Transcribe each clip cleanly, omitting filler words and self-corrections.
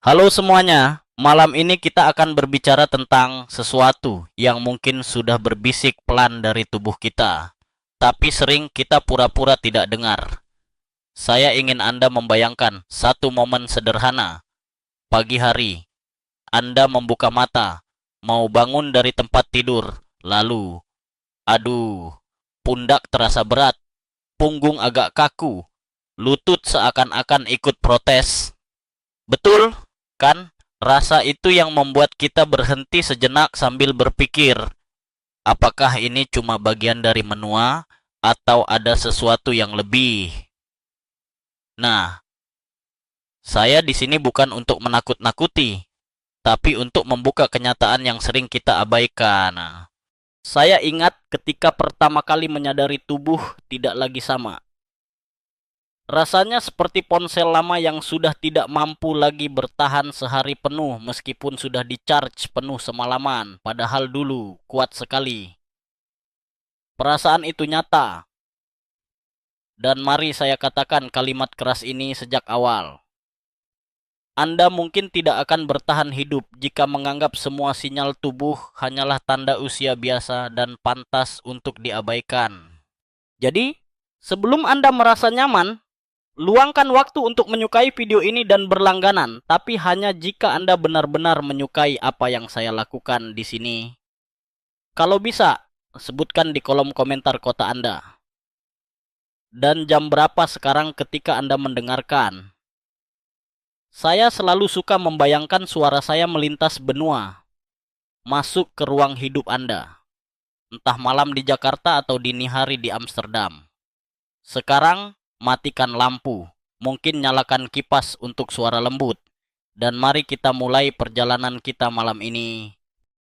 Halo semuanya, malam ini kita akan berbicara tentang sesuatu yang mungkin sudah berbisik pelan dari tubuh kita, tapi sering kita pura-pura tidak dengar. Saya ingin Anda membayangkan satu momen sederhana. Pagi hari, Anda membuka mata, mau bangun dari tempat tidur, lalu, aduh, pundak terasa berat, punggung agak kaku, lutut seakan-akan ikut protes. Betul, kan? Rasa itu yang membuat kita berhenti sejenak sambil berpikir, apakah ini cuma bagian dari menua atau ada sesuatu yang lebih? Nah, saya di sini bukan untuk menakut-nakuti, tapi untuk membuka kenyataan yang sering kita abaikan. Nah, saya ingat ketika pertama kali menyadari tubuh tidak lagi sama. Rasanya seperti ponsel lama yang sudah tidak mampu lagi bertahan sehari penuh meskipun sudah di-charge penuh semalaman, padahal dulu kuat sekali. Perasaan itu nyata, dan mari saya katakan kalimat keras ini sejak awal. Anda mungkin tidak akan bertahan hidup jika menganggap semua sinyal tubuh hanyalah tanda usia biasa dan pantas untuk diabaikan. Jadi, sebelum Anda merasa nyaman, luangkan waktu untuk menyukai video ini dan berlangganan, tapi hanya jika Anda benar-benar menyukai apa yang saya lakukan di sini. Kalau bisa, sebutkan di kolom komentar kota Anda. Dan jam berapa sekarang ketika Anda mendengarkan? Saya selalu suka membayangkan suara saya melintas benua, masuk ke ruang hidup Anda. Entah malam di Jakarta atau dini hari di Amsterdam. Sekarang, matikan lampu. Mungkin nyalakan kipas untuk suara lembut. Dan mari kita mulai perjalanan kita malam ini.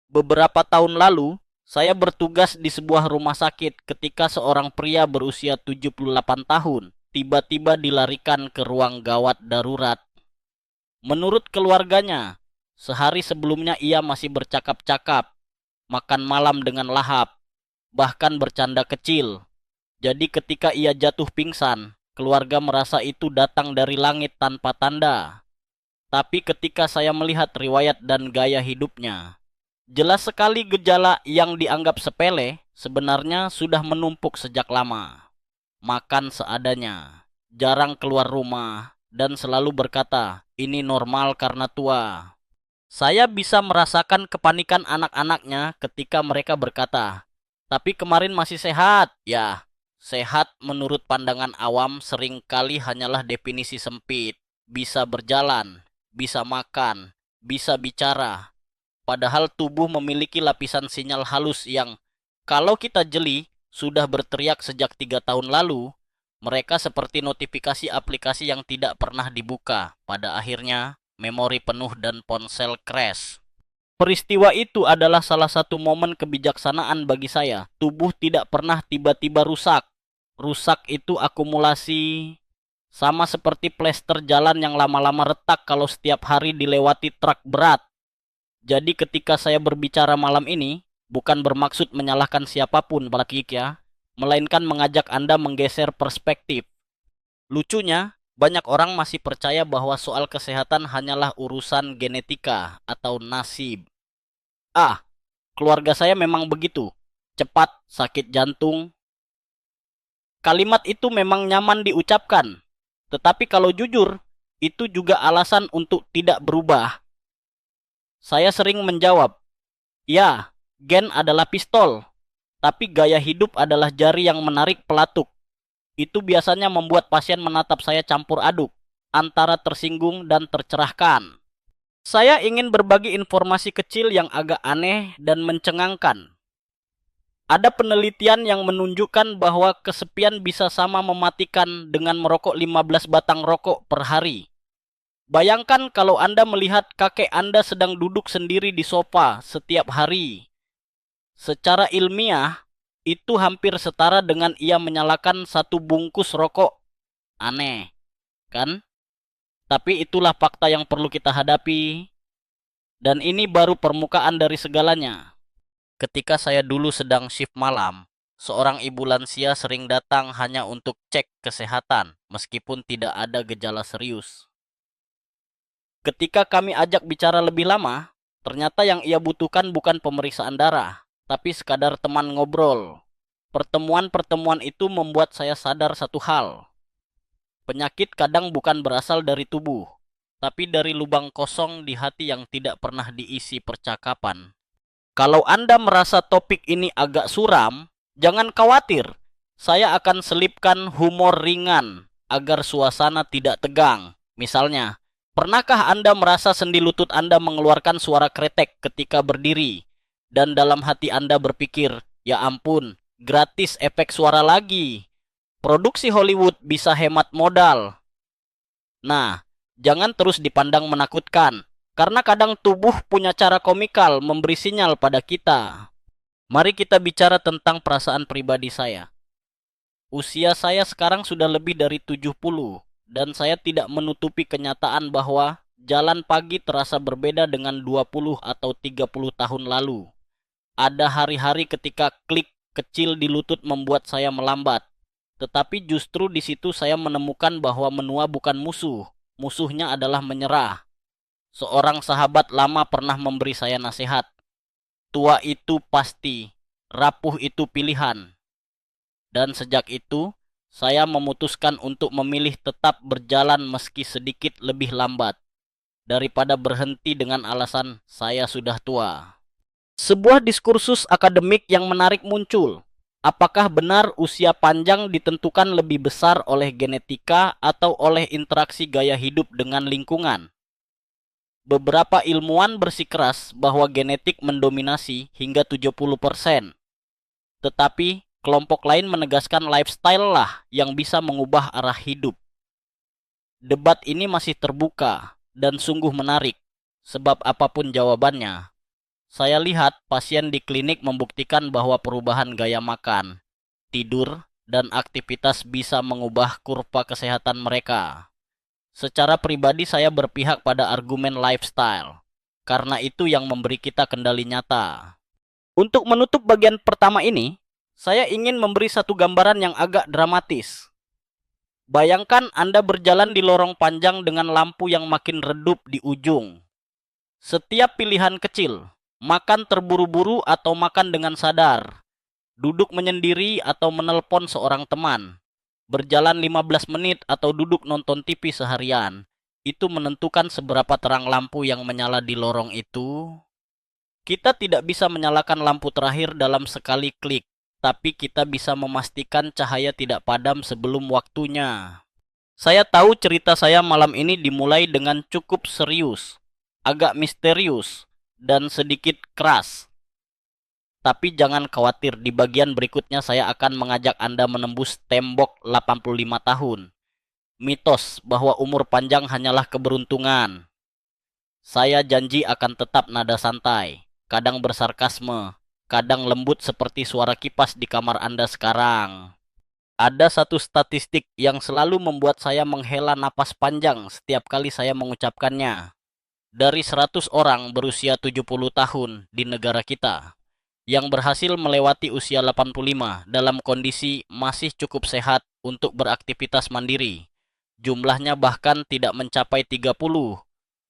Beberapa tahun lalu, saya bertugas di sebuah rumah sakit ketika seorang pria berusia 78 tahun tiba-tiba dilarikan ke ruang gawat darurat. Menurut keluarganya, sehari sebelumnya ia masih bercakap-cakap, makan malam dengan lahap, bahkan bercanda kecil. Jadi ketika ia jatuh pingsan, keluarga merasa itu datang dari langit tanpa tanda. Tapi ketika saya melihat riwayat dan gaya hidupnya, jelas sekali gejala yang dianggap sepele sebenarnya sudah menumpuk sejak lama. Makan seadanya, jarang keluar rumah, dan selalu berkata, ini normal karena tua. Saya bisa merasakan kepanikan anak-anaknya ketika mereka berkata, tapi kemarin masih sehat. Ya, sehat menurut pandangan awam seringkali hanyalah definisi sempit. Bisa berjalan, bisa makan, bisa bicara. Padahal tubuh memiliki lapisan sinyal halus yang, kalau kita jeli, sudah berteriak sejak 3 tahun lalu. Mereka seperti notifikasi aplikasi yang tidak pernah dibuka. Pada akhirnya, memori penuh dan ponsel crash. Peristiwa itu adalah salah satu momen kebijaksanaan bagi saya. Tubuh tidak pernah tiba-tiba rusak. Rusak itu akumulasi, sama seperti plester jalan yang lama-lama retak kalau setiap hari dilewati truk berat. Jadi ketika saya berbicara malam ini, bukan bermaksud menyalahkan siapapun, Pak ya, melainkan mengajak Anda menggeser perspektif. Lucunya, banyak orang masih percaya bahwa soal kesehatan hanyalah urusan genetika atau nasib. Ah, keluarga saya memang begitu. Cepat, sakit jantung. Kalimat itu memang nyaman diucapkan. Tetapi kalau jujur, itu juga alasan untuk tidak berubah. Saya sering menjawab, ya, gen adalah pistol. Tapi gaya hidup adalah jari yang menarik pelatuk. Itu biasanya membuat pasien menatap saya campur aduk, antara tersinggung dan tercerahkan. Saya ingin berbagi informasi kecil yang agak aneh dan mencengangkan. Ada penelitian yang menunjukkan bahwa kesepian bisa sama mematikan dengan merokok 15 batang rokok per hari. Bayangkan kalau Anda melihat kakek Anda sedang duduk sendiri di sofa setiap hari. Secara ilmiah, itu hampir setara dengan ia menyalakan satu bungkus rokok. Aneh, kan? Tapi itulah fakta yang perlu kita hadapi. Dan ini baru permukaan dari segalanya. Ketika saya dulu sedang shift malam, seorang ibu lansia sering datang hanya untuk cek kesehatan, meskipun tidak ada gejala serius. Ketika kami ajak bicara lebih lama, ternyata yang ia butuhkan bukan pemeriksaan darah, tapi sekadar teman ngobrol. Pertemuan-pertemuan itu membuat saya sadar satu hal. Penyakit kadang bukan berasal dari tubuh, tapi dari lubang kosong di hati yang tidak pernah diisi percakapan. Kalau Anda merasa topik ini agak suram, jangan khawatir. Saya akan selipkan humor ringan agar suasana tidak tegang. Misalnya, pernahkah Anda merasa sendi lutut Anda mengeluarkan suara kretek ketika berdiri? Dan dalam hati Anda berpikir, ya ampun, gratis efek suara lagi. Produksi Hollywood bisa hemat modal. Nah, jangan terus dipandang menakutkan. Karena kadang tubuh punya cara komikal memberi sinyal pada kita. Mari kita bicara tentang perasaan pribadi saya. Usia saya sekarang sudah lebih dari 70 dan saya tidak menutupi kenyataan bahwa jalan pagi terasa berbeda dengan 20 atau 30 tahun lalu. Ada hari-hari ketika klik kecil di lutut membuat saya melambat. Tetapi justru di situ saya menemukan bahwa menua bukan musuh. Musuhnya adalah menyerah. Seorang sahabat lama pernah memberi saya nasihat. Tua itu pasti, rapuh itu pilihan. Dan sejak itu, saya memutuskan untuk memilih tetap berjalan meski sedikit lebih lambat, daripada berhenti dengan alasan saya sudah tua. Sebuah diskursus akademik yang menarik muncul. Apakah benar usia panjang ditentukan lebih besar oleh genetika atau oleh interaksi gaya hidup dengan lingkungan? Beberapa ilmuwan bersikeras bahwa genetik mendominasi hingga 70%. Tetapi kelompok lain menegaskan lifestyle lah yang bisa mengubah arah hidup. Debat ini masih terbuka dan sungguh menarik, sebab apapun jawabannya, saya lihat pasien di klinik membuktikan bahwa perubahan gaya makan, tidur, dan aktivitas bisa mengubah kurva kesehatan mereka. Secara pribadi saya berpihak pada argumen lifestyle, karena itu yang memberi kita kendali nyata. Untuk menutup bagian pertama ini, saya ingin memberi satu gambaran yang agak dramatis. Bayangkan Anda berjalan di lorong panjang dengan lampu yang makin redup di ujung. Setiap pilihan kecil, makan terburu-buru atau makan dengan sadar, duduk menyendiri atau menelpon seorang teman, berjalan 15 menit atau duduk nonton TV seharian, itu menentukan seberapa terang lampu yang menyala di lorong itu. Kita tidak bisa menyalakan lampu terakhir dalam sekali klik, tapi kita bisa memastikan cahaya tidak padam sebelum waktunya. Saya tahu cerita saya malam ini dimulai dengan cukup serius, agak misterius, dan sedikit keras. Tapi jangan khawatir, di bagian berikutnya saya akan mengajak Anda menembus tembok 85 tahun. Mitos bahwa umur panjang hanyalah keberuntungan. Saya janji akan tetap nada santai, kadang bersarkasme, kadang lembut seperti suara kipas di kamar Anda sekarang. Ada satu statistik yang selalu membuat saya menghela napas panjang setiap kali saya mengucapkannya. Dari 100 orang berusia 70 tahun di negara kita, yang berhasil melewati usia 85 dalam kondisi masih cukup sehat untuk beraktivitas mandiri. Jumlahnya bahkan tidak mencapai 30.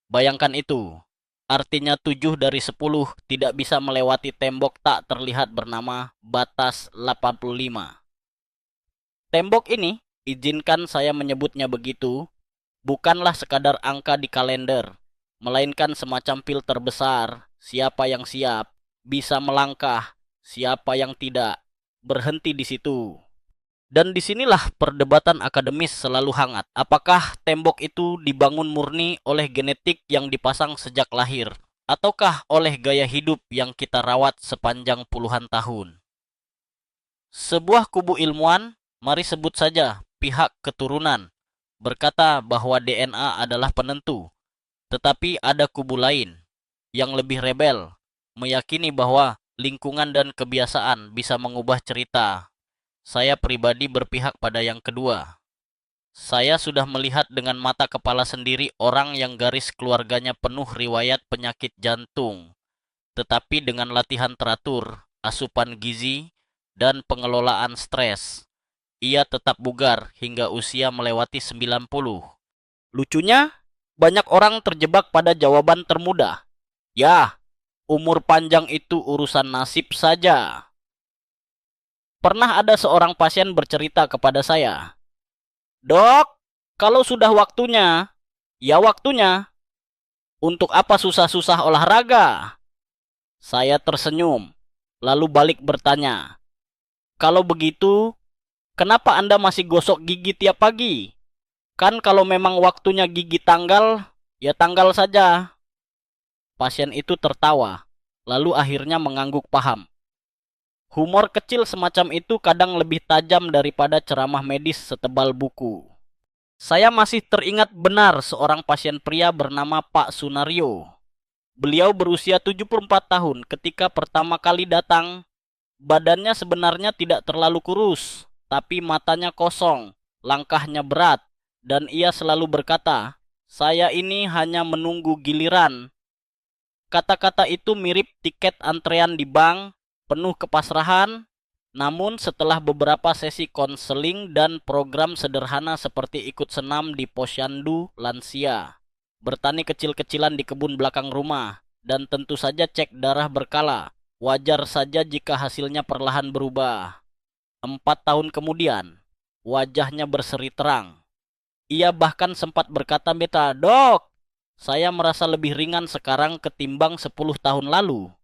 Bayangkan itu. Artinya 7 dari 10 tidak bisa melewati tembok tak terlihat bernama batas 85. Tembok ini, izinkan saya menyebutnya begitu, bukanlah sekadar angka di kalender, melainkan semacam filter besar, siapa yang siap, bisa melangkah, siapa yang tidak, berhenti di situ. Dan disinilah perdebatan akademis selalu hangat. Apakah tembok itu dibangun murni oleh genetik yang dipasang sejak lahir, ataukah oleh gaya hidup yang kita rawat sepanjang puluhan tahun? Sebuah kubu ilmuwan, mari sebut saja pihak keturunan, berkata bahwa DNA adalah penentu. Tetapi ada kubu lain, yang lebih rebel, meyakini bahwa lingkungan dan kebiasaan bisa mengubah cerita. Saya pribadi berpihak pada yang kedua. Saya sudah melihat dengan mata kepala sendiri orang yang garis keluarganya penuh riwayat penyakit jantung. Tetapi dengan latihan teratur, asupan gizi, dan pengelolaan stres, ia tetap bugar hingga usia melewati 90. Lucunya, Banyak orang terjebak pada jawaban termudah. Ya, umur panjang itu urusan nasib saja. Pernah ada seorang pasien bercerita kepada saya, "Dok, kalau sudah waktunya, ya waktunya. Untuk apa susah-susah olahraga?" Saya tersenyum, lalu balik bertanya, "Kalau begitu, kenapa Anda masih gosok gigi tiap pagi? Kan kalau memang waktunya gigi tanggal, ya tanggal saja." Pasien itu tertawa, lalu akhirnya mengangguk paham. Humor kecil semacam itu kadang lebih tajam daripada ceramah medis setebal buku. Saya masih teringat benar seorang pasien pria bernama Pak Sunario. Beliau berusia 74 tahun ketika pertama kali datang. Badannya sebenarnya tidak terlalu kurus, tapi matanya kosong, langkahnya berat, dan ia selalu berkata, "Saya ini hanya menunggu giliran." Kata-kata itu mirip tiket antrean di bank, penuh kepasrahan. Namun setelah beberapa sesi konseling dan program sederhana seperti ikut senam di posyandu lansia, bertani kecil-kecilan di kebun belakang rumah, dan tentu saja cek darah berkala, wajar saja jika hasilnya perlahan berubah. 4 tahun kemudian, wajahnya berseri terang. Ia bahkan sempat berkata, "Beta, dok, saya merasa lebih ringan sekarang ketimbang 10 tahun lalu."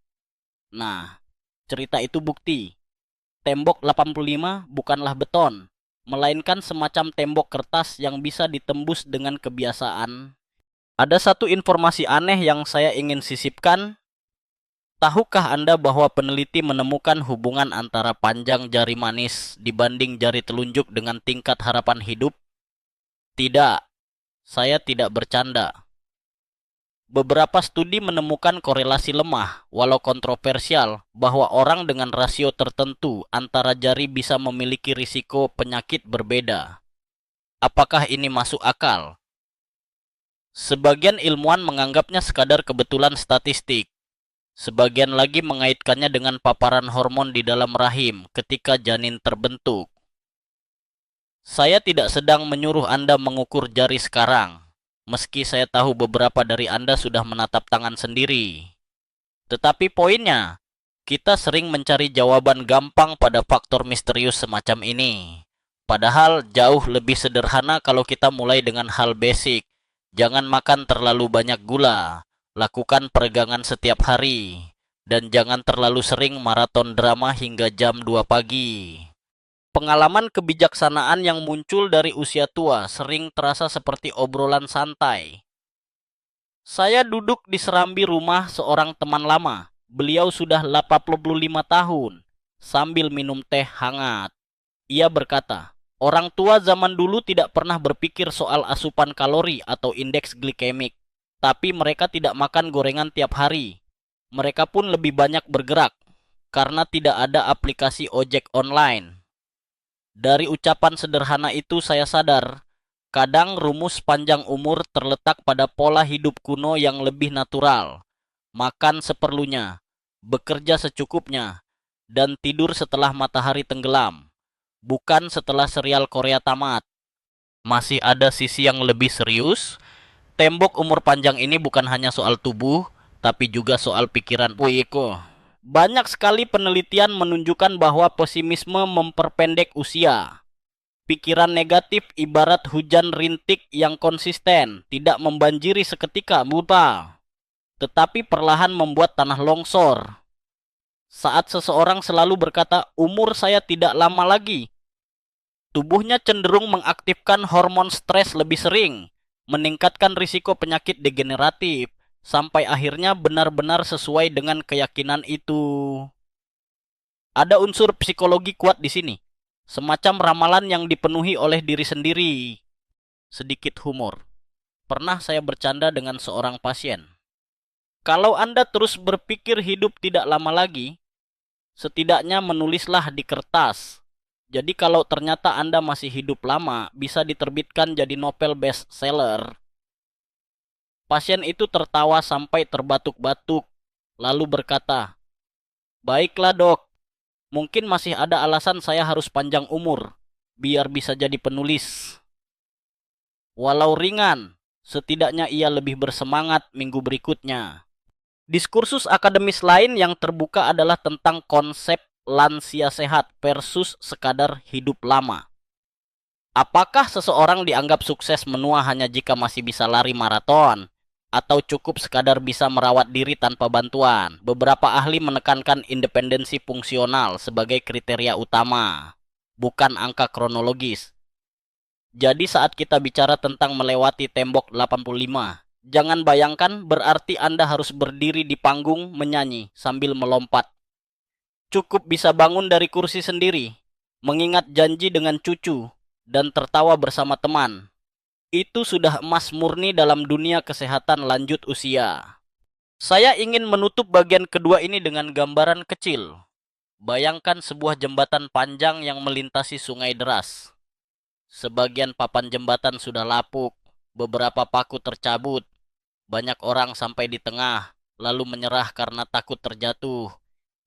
Nah, cerita itu bukti. Tembok 85 bukanlah beton, melainkan semacam tembok kertas yang bisa ditembus dengan kebiasaan. Ada satu informasi aneh yang saya ingin sisipkan. Tahukah Anda bahwa peneliti menemukan hubungan antara panjang jari manis dibanding jari telunjuk dengan tingkat harapan hidup? Tidak, saya tidak bercanda. Beberapa studi menemukan korelasi lemah, walau kontroversial, bahwa orang dengan rasio tertentu antara jari bisa memiliki risiko penyakit berbeda. Apakah ini masuk akal? Sebagian ilmuwan menganggapnya sekadar kebetulan statistik. Sebagian lagi mengaitkannya dengan paparan hormon di dalam rahim ketika janin terbentuk. Saya tidak sedang menyuruh Anda mengukur jari sekarang, meski saya tahu beberapa dari Anda sudah menatap tangan sendiri. Tetapi poinnya, kita sering mencari jawaban gampang pada faktor misterius semacam ini. Padahal jauh lebih sederhana kalau kita mulai dengan hal basic. Jangan makan terlalu banyak gula, lakukan peregangan setiap hari, dan jangan terlalu sering maraton drama hingga jam 2 pagi. Pengalaman kebijaksanaan yang muncul dari usia tua sering terasa seperti obrolan santai. Saya duduk di serambi rumah seorang teman lama. Beliau sudah 85 tahun, sambil minum teh hangat. Ia berkata, orang tua zaman dulu tidak pernah berpikir soal asupan kalori atau indeks glikemik. Tapi mereka tidak makan gorengan tiap hari. Mereka pun lebih banyak bergerak, karena tidak ada aplikasi ojek online. Dari ucapan sederhana itu saya sadar, kadang rumus panjang umur terletak pada pola hidup kuno yang lebih natural. Makan seperlunya, bekerja secukupnya, dan tidur setelah matahari tenggelam, bukan setelah serial Korea tamat. Masih ada sisi yang lebih serius. Tembok umur panjang ini bukan hanya soal tubuh, tapi juga soal pikiran. Wiko. Banyak sekali penelitian menunjukkan bahwa pesimisme memperpendek usia. Pikiran negatif ibarat hujan rintik yang konsisten, tidak membanjiri seketika, tetapi perlahan membuat tanah longsor. Saat seseorang selalu berkata, "Umur saya tidak lama lagi," tubuhnya cenderung mengaktifkan hormon stres lebih sering, meningkatkan risiko penyakit degeneratif, sampai akhirnya benar-benar sesuai dengan keyakinan itu. Ada unsur psikologi kuat di sini, semacam ramalan yang dipenuhi oleh diri sendiri. Sedikit humor. Pernah saya bercanda dengan seorang pasien. Kalau Anda terus berpikir hidup tidak lama lagi, setidaknya menulislah di kertas. Jadi kalau ternyata Anda masih hidup lama, bisa diterbitkan jadi novel bestseller. Pasien itu tertawa sampai terbatuk-batuk, lalu berkata, "Baiklah dok, mungkin masih ada alasan saya harus panjang umur, biar bisa jadi penulis. Walau ringan, Setidaknya ia lebih bersemangat minggu berikutnya. Diskursus akademis lain yang terbuka adalah tentang konsep lansia sehat versus sekadar hidup lama. Apakah seseorang dianggap sukses menua hanya jika masih bisa lari maraton? Atau cukup sekadar bisa merawat diri tanpa bantuan? Beberapa ahli menekankan independensi fungsional sebagai kriteria utama, bukan angka kronologis. Jadi saat kita bicara tentang melewati tembok 85, jangan bayangkan berarti Anda harus berdiri di panggung menyanyi sambil melompat. Cukup bisa bangun dari kursi sendiri, mengingat janji dengan cucu, dan tertawa bersama teman. Itu sudah emas murni dalam dunia kesehatan lanjut usia. Saya ingin menutup bagian kedua ini dengan gambaran kecil. Bayangkan sebuah jembatan panjang yang melintasi sungai deras. Sebagian papan jembatan sudah lapuk, beberapa paku tercabut, banyak orang sampai di tengah, lalu menyerah karena takut terjatuh.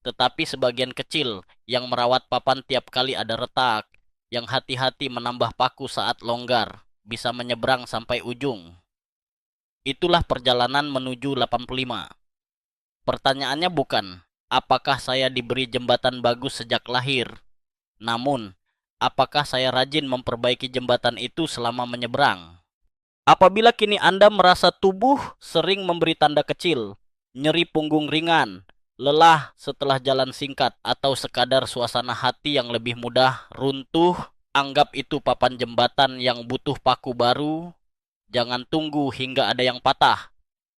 Tetapi sebagian kecil yang merawat papan tiap kali ada retak, yang hati-hati menambah paku saat longgar, bisa menyeberang sampai ujung. Itulah perjalanan menuju 85. Pertanyaannya bukan, apakah saya diberi jembatan bagus sejak lahir? Namun, apakah saya rajin memperbaiki jembatan itu selama menyeberang? Apabila kini Anda merasa tubuh sering memberi tanda kecil, nyeri punggung ringan, lelah setelah jalan singkat, atau sekadar suasana hati yang lebih mudah runtuh, anggap itu papan jembatan yang butuh paku baru. Jangan tunggu hingga ada yang patah,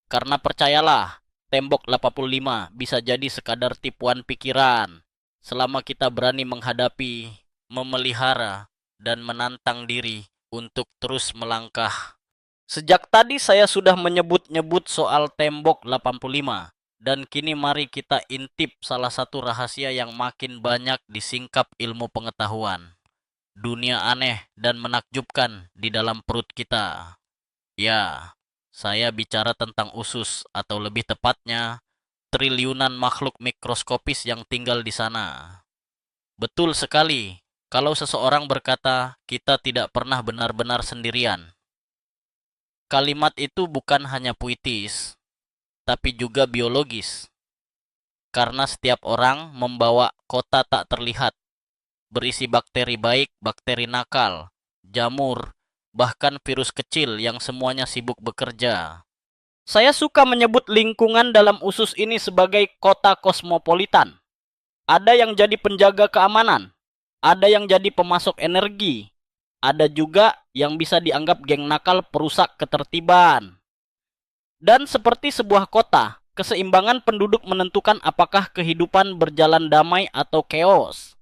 karena percayalah, tembok 85 bisa jadi sekadar tipuan pikiran. Selama kita berani menghadapi, memelihara, dan menantang diri untuk terus melangkah. Sejak tadi saya sudah menyebut-nyebut soal tembok 85. Dan kini mari kita intip salah satu rahasia yang makin banyak disingkap ilmu pengetahuan. Dunia aneh dan menakjubkan di dalam perut kita. Ya, saya bicara tentang usus, atau lebih tepatnya, triliunan makhluk mikroskopis yang tinggal di sana. Betul sekali, kalau seseorang berkata, kita tidak pernah benar-benar sendirian. Kalimat itu bukan hanya puitis, tapi juga biologis. Karena setiap orang membawa kota tak terlihat, berisi bakteri baik, bakteri nakal, jamur, bahkan virus kecil yang semuanya sibuk bekerja. Saya suka menyebut lingkungan dalam usus ini sebagai kota kosmopolitan. Ada yang jadi penjaga keamanan, ada yang jadi pemasok energi, ada juga yang bisa dianggap geng nakal perusak ketertiban. Dan seperti sebuah kota, keseimbangan penduduk menentukan apakah kehidupan berjalan damai atau chaos.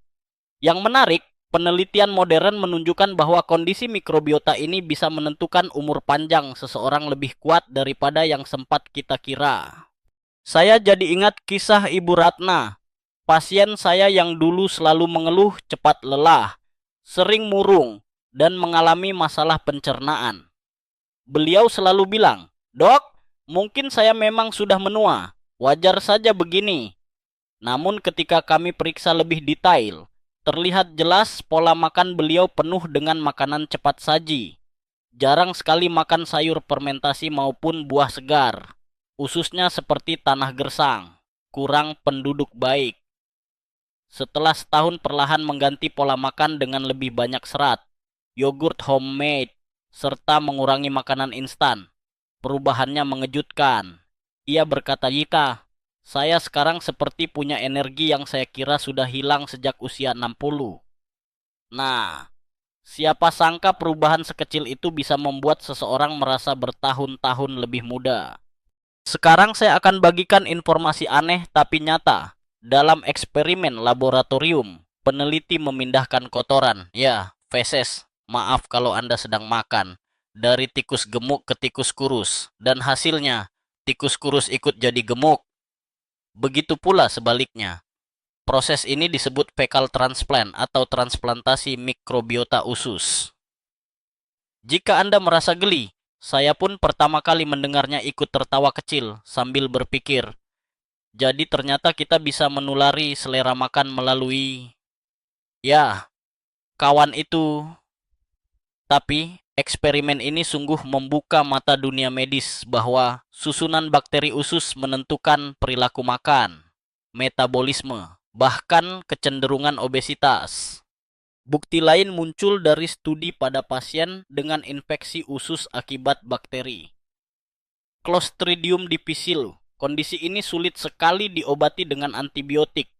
Yang menarik, penelitian modern menunjukkan bahwa kondisi mikrobiota ini bisa menentukan umur panjang seseorang lebih kuat daripada yang sempat kita kira. Saya jadi ingat kisah Ibu Ratna, pasien saya yang dulu selalu mengeluh cepat lelah, sering murung, dan mengalami masalah pencernaan. Beliau selalu bilang, "Dok, mungkin saya memang sudah menua, wajar saja begini." Namun ketika kami periksa lebih detail, terlihat jelas pola makan beliau penuh dengan makanan cepat saji. Jarang sekali makan sayur fermentasi maupun buah segar. Ususnya seperti tanah gersang, kurang penduduk baik. Setelah setahun perlahan mengganti pola makan dengan lebih banyak serat, yogurt homemade, serta mengurangi makanan instan, perubahannya mengejutkan. Ia berkata, "Yika, saya sekarang seperti punya energi yang saya kira sudah hilang sejak usia 60. Nah, siapa sangka perubahan sekecil itu bisa membuat seseorang merasa bertahun-tahun lebih muda. Sekarang saya akan bagikan informasi aneh tapi nyata. Dalam eksperimen laboratorium, peneliti memindahkan kotoran, ya, feses, maaf kalau Anda sedang makan, dari tikus gemuk ke tikus kurus, dan hasilnya, tikus kurus ikut jadi gemuk. Begitu pula sebaliknya. Proses ini disebut fecal transplant atau transplantasi mikrobiota usus. Jika Anda merasa geli, saya pun pertama kali mendengarnya ikut tertawa kecil sambil berpikir, jadi ternyata kita bisa menulari selera makan melalui, ya, kawan itu. Tapi Eksperimen ini sungguh membuka mata dunia medis bahwa susunan bakteri usus menentukan perilaku makan, metabolisme, bahkan kecenderungan obesitas. Bukti lain muncul dari studi pada pasien dengan infeksi usus akibat bakteri Clostridium difficile. Kondisi ini sulit sekali diobati dengan antibiotik.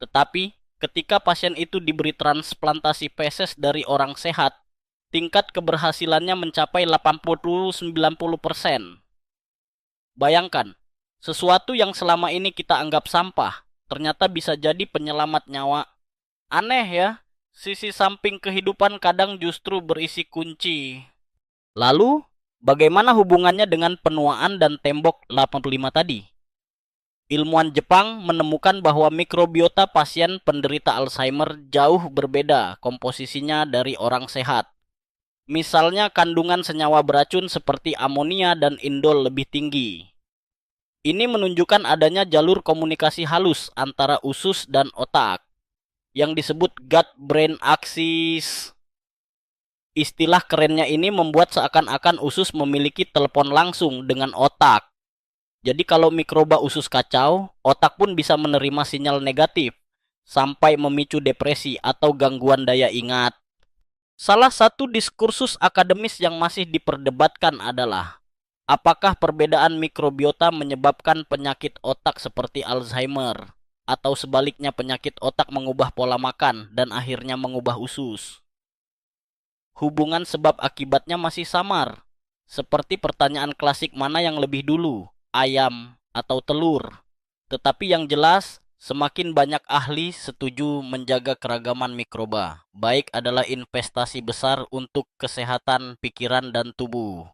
Tetapi, ketika pasien itu diberi transplantasi feses dari orang sehat, tingkat keberhasilannya mencapai 80-90%. Bayangkan, sesuatu yang selama ini kita anggap sampah, ternyata bisa jadi penyelamat nyawa. Aneh ya, sisi samping kehidupan kadang justru berisi kunci. Lalu, bagaimana hubungannya dengan penuaan dan tembok 85 tadi? Ilmuwan Jepang menemukan bahwa mikrobiota pasien penderita Alzheimer jauh berbeda komposisinya dari orang sehat. Misalnya kandungan senyawa beracun seperti amonia dan indol lebih tinggi. Ini menunjukkan adanya jalur komunikasi halus antara usus dan otak yang disebut gut-brain axis. Istilah kerennya ini membuat seakan-akan usus memiliki telepon langsung dengan otak. Jadi kalau mikroba usus kacau, otak pun bisa menerima sinyal negatif sampai memicu depresi atau gangguan daya ingat. Salah satu diskursus akademis yang masih diperdebatkan adalah apakah perbedaan mikrobiota menyebabkan penyakit otak seperti Alzheimer atau sebaliknya penyakit otak mengubah pola makan dan akhirnya mengubah usus. Hubungan sebab akibatnya masih samar. Seperti pertanyaan klasik mana yang lebih dulu, ayam atau telur. Tetapi yang jelas, semakin banyak ahli setuju menjaga keragaman mikroba. Baik adalah investasi besar untuk kesehatan pikiran dan tubuh.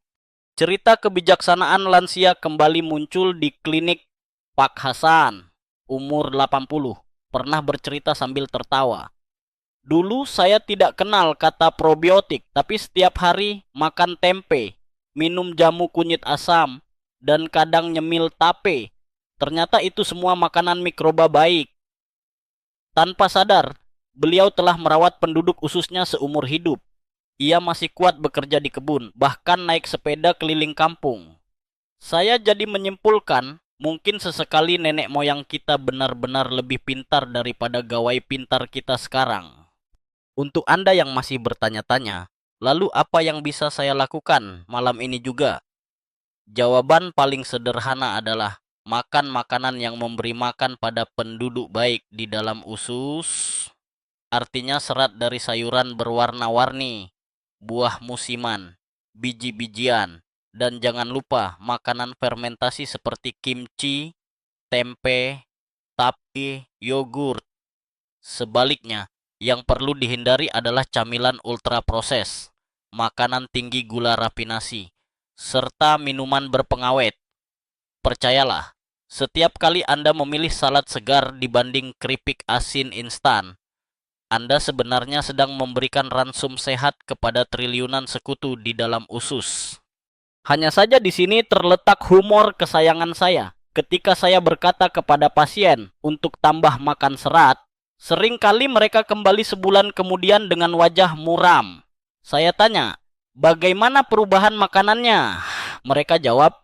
Cerita kebijaksanaan lansia kembali muncul di klinik Pak Hasan, umur 80, pernah bercerita sambil tertawa. Dulu saya tidak kenal kata probiotik, tapi setiap hari makan tempe, minum jamu kunyit asam, dan kadang nyemil tape. Ternyata itu semua makanan mikroba baik. Tanpa sadar, beliau telah merawat penduduk ususnya seumur hidup. Ia masih kuat bekerja di kebun, bahkan naik sepeda keliling kampung. Saya jadi menyimpulkan, mungkin sesekali nenek moyang kita benar-benar lebih pintar daripada gawai pintar kita sekarang. Untuk Anda yang masih bertanya-tanya, lalu apa yang bisa saya lakukan malam ini juga? Jawaban paling sederhana adalah makan makanan yang memberi makan pada penduduk baik di dalam usus. Artinya serat dari sayuran berwarna-warni, buah musiman, biji-bijian, dan jangan lupa makanan fermentasi seperti kimchi, tempe, tape, yogurt. Sebaliknya, yang perlu dihindari adalah camilan ultra proses, makanan tinggi gula rafinasi, serta minuman berpengawet. Percayalah, setiap kali Anda memilih salad segar dibanding keripik asin instan, Anda sebenarnya sedang memberikan ransum sehat kepada triliunan sekutu di dalam usus. Hanya saja di sini terletak humor kesayangan saya. Ketika saya berkata kepada pasien untuk tambah makan serat, seringkali mereka kembali sebulan kemudian dengan wajah muram. Saya tanya, bagaimana perubahan makanannya? Mereka jawab,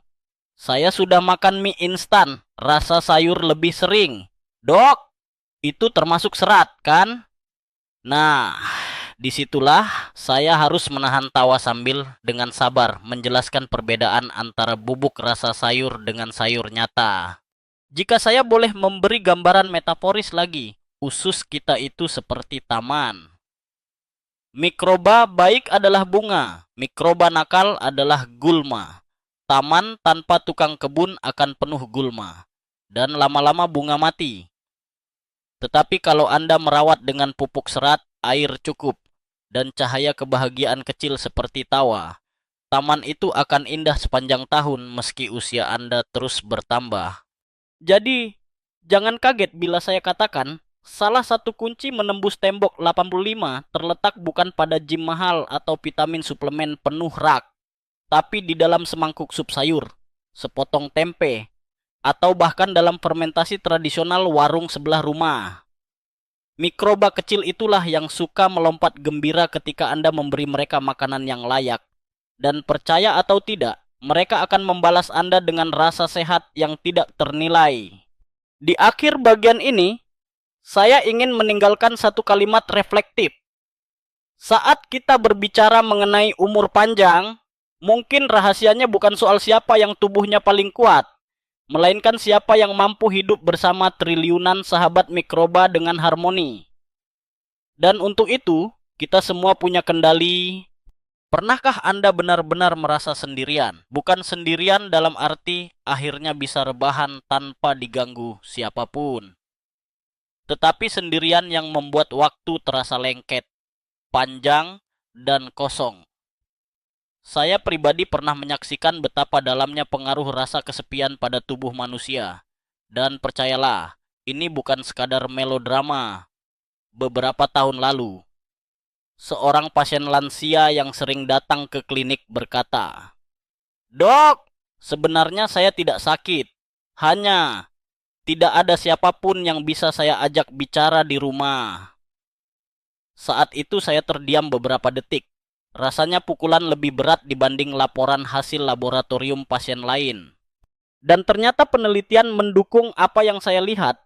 saya sudah makan mie instan, rasa sayur lebih sering. Dok, itu termasuk serat kan? Nah, disitulah saya harus menahan tawa sambil dengan sabar menjelaskan perbedaan antara bubuk rasa sayur dengan sayur nyata. Jika saya boleh memberi gambaran metaforis lagi, usus kita itu seperti taman. Mikroba baik adalah bunga, mikroba nakal adalah gulma. Taman tanpa tukang kebun akan penuh gulma, dan lama-lama bunga mati. Tetapi kalau Anda merawat dengan pupuk serat, air cukup, dan cahaya kebahagiaan kecil seperti tawa, taman itu akan indah sepanjang tahun meski usia Anda terus bertambah. Jadi, jangan kaget bila saya katakan, salah satu kunci menembus tembok 85 terletak bukan pada gym mahal atau vitamin suplemen penuh rak, tapi di dalam semangkuk sup sayur, sepotong tempe, atau bahkan dalam fermentasi tradisional warung sebelah rumah. Mikroba kecil itulah yang suka melompat gembira ketika Anda memberi mereka makanan yang layak. Dan percaya atau tidak, mereka akan membalas Anda dengan rasa sehat yang tidak ternilai. Di akhir bagian ini, saya ingin meninggalkan satu kalimat reflektif. Saat kita berbicara mengenai umur panjang, mungkin rahasianya bukan soal siapa yang tubuhnya paling kuat, melainkan siapa yang mampu hidup bersama triliunan sahabat mikroba dengan harmoni. Dan untuk itu, kita semua punya kendali. Pernahkah Anda benar-benar merasa sendirian? Bukan sendirian dalam arti akhirnya bisa rebahan tanpa diganggu siapapun, tetapi sendirian yang membuat waktu terasa lengket, panjang, dan kosong. Saya pribadi pernah menyaksikan betapa dalamnya pengaruh rasa kesepian pada tubuh manusia. Dan percayalah, ini bukan sekadar melodrama. Beberapa tahun lalu, seorang pasien lansia yang sering datang ke klinik berkata, "Dok, sebenarnya saya tidak sakit. Hanya tidak ada siapapun yang bisa saya ajak bicara di rumah." Saat itu saya terdiam beberapa detik. Rasanya pukulan lebih berat dibanding laporan hasil laboratorium pasien lain. Dan ternyata penelitian mendukung apa yang saya lihat.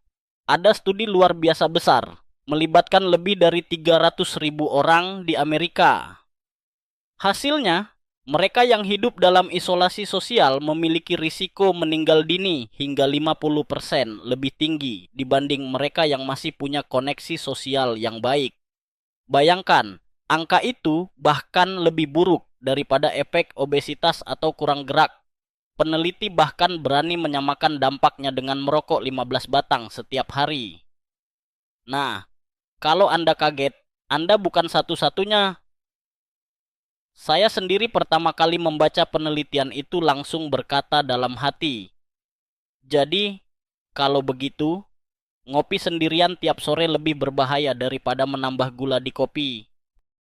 Ada studi luar biasa besar, melibatkan lebih dari 300.000 orang di Amerika. Hasilnya, mereka yang hidup dalam isolasi sosial memiliki risiko meninggal dini hingga 50% lebih tinggi dibanding mereka yang masih punya koneksi sosial yang baik. Bayangkan, angka itu bahkan lebih buruk daripada efek obesitas atau kurang gerak. Peneliti bahkan berani menyamakan dampaknya dengan merokok 15 batang setiap hari. Nah, kalau Anda kaget, Anda bukan satu-satunya. Saya sendiri pertama kali membaca penelitian itu langsung berkata dalam hati, jadi, kalau begitu, ngopi sendirian tiap sore lebih berbahaya daripada menambah gula di kopi.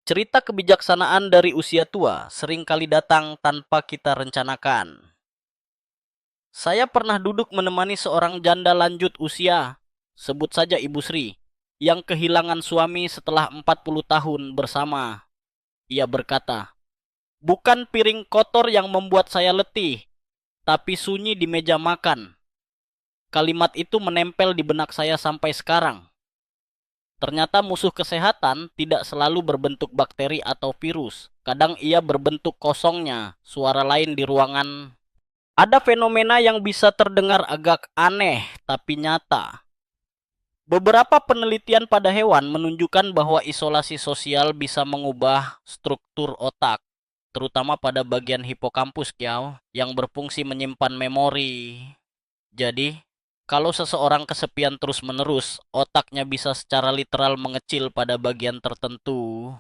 Cerita kebijaksanaan dari usia tua seringkali datang tanpa kita rencanakan. Saya pernah duduk menemani seorang janda lanjut usia, sebut saja Ibu Sri, yang kehilangan suami setelah 40 tahun bersama. Ia berkata, "Bukan piring kotor yang membuat saya letih, tapi sunyi di meja makan." Kalimat itu menempel di benak saya sampai sekarang. Ternyata musuh kesehatan tidak selalu berbentuk bakteri atau virus. Kadang ia berbentuk kosongnya, suara lain di ruangan. Ada fenomena yang bisa terdengar agak aneh tapi nyata. Beberapa penelitian pada hewan menunjukkan bahwa isolasi sosial bisa mengubah struktur otak, terutama pada bagian hipokampus yang berfungsi menyimpan memori. Jadi, kalau seseorang kesepian terus-menerus, otaknya bisa secara literal mengecil pada bagian tertentu.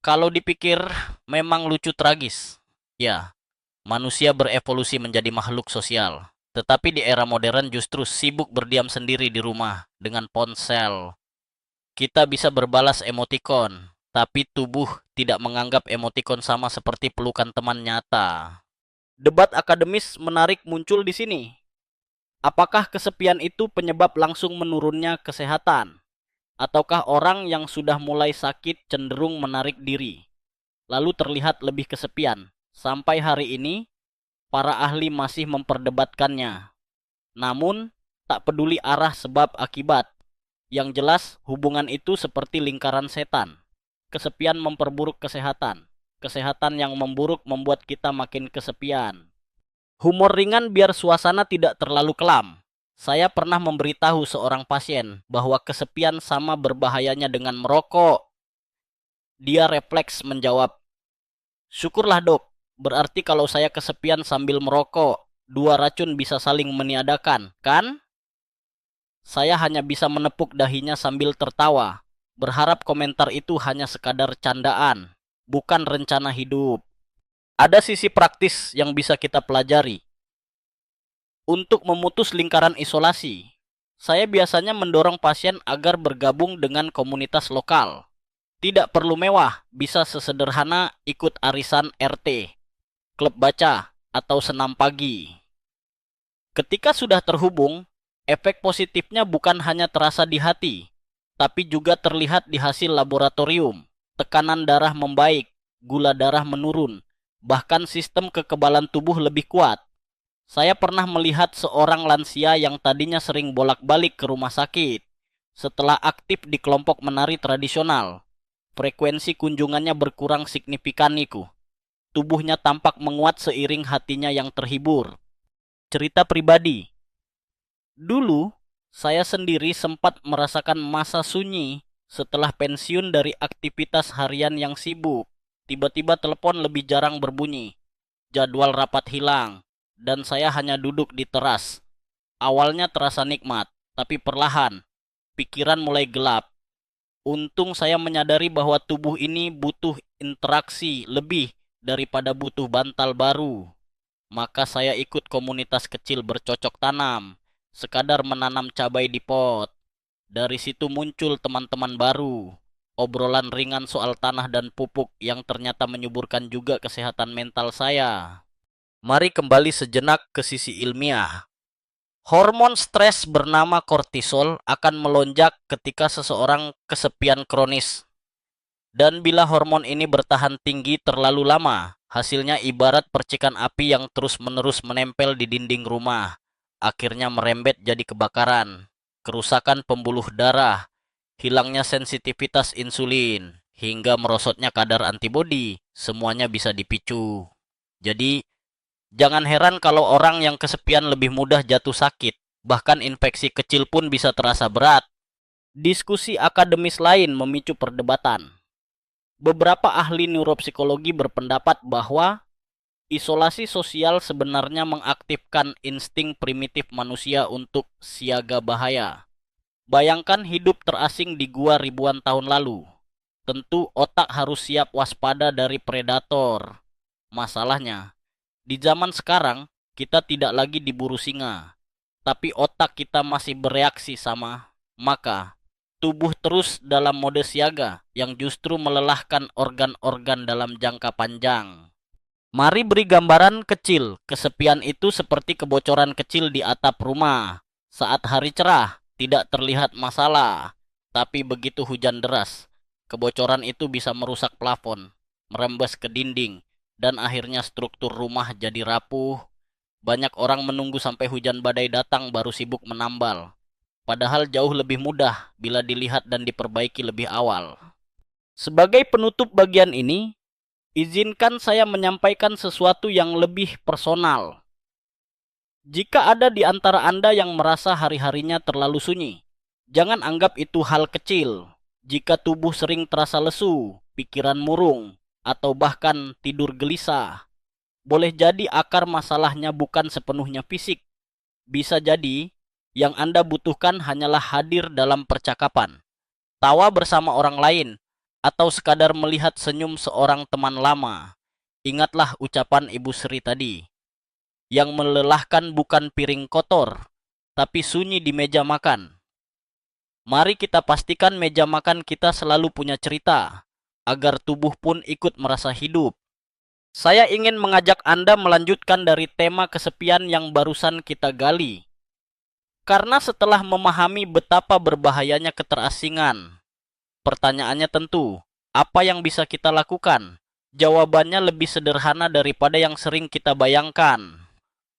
Kalau dipikir, memang lucu tragis. Ya, manusia berevolusi menjadi makhluk sosial. Tetapi di era modern justru sibuk berdiam sendiri di rumah dengan ponsel. Kita bisa berbalas emotikon, tapi tubuh tidak menganggap emotikon sama seperti pelukan teman nyata. Debat akademis menarik muncul di sini. Apakah kesepian itu penyebab langsung menurunnya kesehatan? Ataukah orang yang sudah mulai sakit cenderung menarik diri, lalu terlihat lebih kesepian? Sampai hari ini, para ahli masih memperdebatkannya. Namun, tak peduli arah sebab akibat. Yang jelas, hubungan itu seperti lingkaran setan. Kesepian memperburuk kesehatan. Kesehatan yang memburuk membuat kita makin kesepian. Humor ringan biar suasana tidak terlalu kelam. Saya pernah memberitahu seorang pasien bahwa kesepian sama berbahayanya dengan merokok. Dia refleks menjawab, "Syukurlah dok, berarti kalau saya kesepian sambil merokok, dua racun bisa saling meniadakan, kan?" Saya hanya bisa menepuk dahinya sambil tertawa, berharap komentar itu hanya sekadar candaan, bukan rencana hidup. Ada sisi praktis yang bisa kita pelajari. Untuk memutus lingkaran isolasi, saya biasanya mendorong pasien agar bergabung dengan komunitas lokal. Tidak perlu mewah, bisa sesederhana ikut arisan RT, klub baca, atau senam pagi. Ketika sudah terhubung, efek positifnya bukan hanya terasa di hati, tapi juga terlihat di hasil laboratorium. Tekanan darah membaik, gula darah menurun, bahkan sistem kekebalan tubuh lebih kuat. Saya pernah melihat seorang lansia yang tadinya sering bolak-balik ke rumah sakit. Setelah aktif di kelompok menari tradisional, frekuensi kunjungannya berkurang signifikan niku. Tubuhnya tampak menguat seiring hatinya yang terhibur. Cerita pribadi. Dulu, saya sendiri sempat merasakan masa sunyi setelah pensiun dari aktivitas harian yang sibuk. Tiba-tiba telepon lebih jarang berbunyi. Jadwal rapat hilang, dan saya hanya duduk di teras. Awalnya terasa nikmat, tapi perlahan, pikiran mulai gelap. Untung saya menyadari bahwa tubuh ini butuh interaksi lebih daripada butuh bantal baru. Maka saya ikut komunitas kecil bercocok tanam, sekadar menanam cabai di pot. Dari situ muncul teman-teman baru, obrolan ringan soal tanah dan pupuk yang ternyata menyuburkan juga kesehatan mental saya. Mari kembali sejenak ke sisi ilmiah. Hormon stres bernama kortisol akan melonjak ketika seseorang kesepian kronis. Dan bila hormon ini bertahan tinggi terlalu lama, hasilnya ibarat percikan api yang terus-menerus menempel di dinding rumah. Akhirnya merembet jadi kebakaran, kerusakan pembuluh darah, hilangnya sensitivitas insulin, hingga merosotnya kadar antibodi. Semuanya bisa dipicu. Jadi, jangan heran kalau orang yang kesepian lebih mudah jatuh sakit. Bahkan infeksi kecil pun bisa terasa berat. Diskusi akademis lain memicu perdebatan. Beberapa ahli neuropsikologi berpendapat bahwa isolasi sosial sebenarnya mengaktifkan insting primitif manusia untuk siaga bahaya. Bayangkan hidup terasing di gua ribuan tahun lalu. Tentu otak harus siap waspada dari predator. Masalahnya, di zaman sekarang kita tidak lagi diburu singa, tapi otak kita masih bereaksi sama. Maka tubuh terus dalam mode siaga yang justru melelahkan organ-organ dalam jangka panjang. Mari beri gambaran kecil. Kesepian itu seperti kebocoran kecil di atap rumah. Saat hari cerah, tidak terlihat masalah. Tapi begitu hujan deras, kebocoran itu bisa merusak plafon, merembes ke dinding, dan akhirnya struktur rumah jadi rapuh. Banyak orang menunggu sampai hujan badai datang baru sibuk menambal. Padahal jauh lebih mudah bila dilihat dan diperbaiki lebih awal. Sebagai penutup bagian ini, izinkan saya menyampaikan sesuatu yang lebih personal. Jika ada di antara Anda yang merasa hari-harinya terlalu sunyi, jangan anggap itu hal kecil. Jika tubuh sering terasa lesu, pikiran murung, atau bahkan tidur gelisah, boleh jadi akar masalahnya bukan sepenuhnya fisik. Bisa jadi yang Anda butuhkan hanyalah hadir dalam percakapan, tawa bersama orang lain, atau sekadar melihat senyum seorang teman lama. Ingatlah ucapan Ibu Sri tadi, yang melelahkan bukan piring kotor, tapi sunyi di meja makan. Mari kita pastikan meja makan kita selalu punya cerita, agar tubuh pun ikut merasa hidup. Saya ingin mengajak Anda melanjutkan dari tema kesepian yang barusan kita gali. Karena setelah memahami betapa berbahayanya keterasingan, pertanyaannya tentu, apa yang bisa kita lakukan? Jawabannya lebih sederhana daripada yang sering kita bayangkan.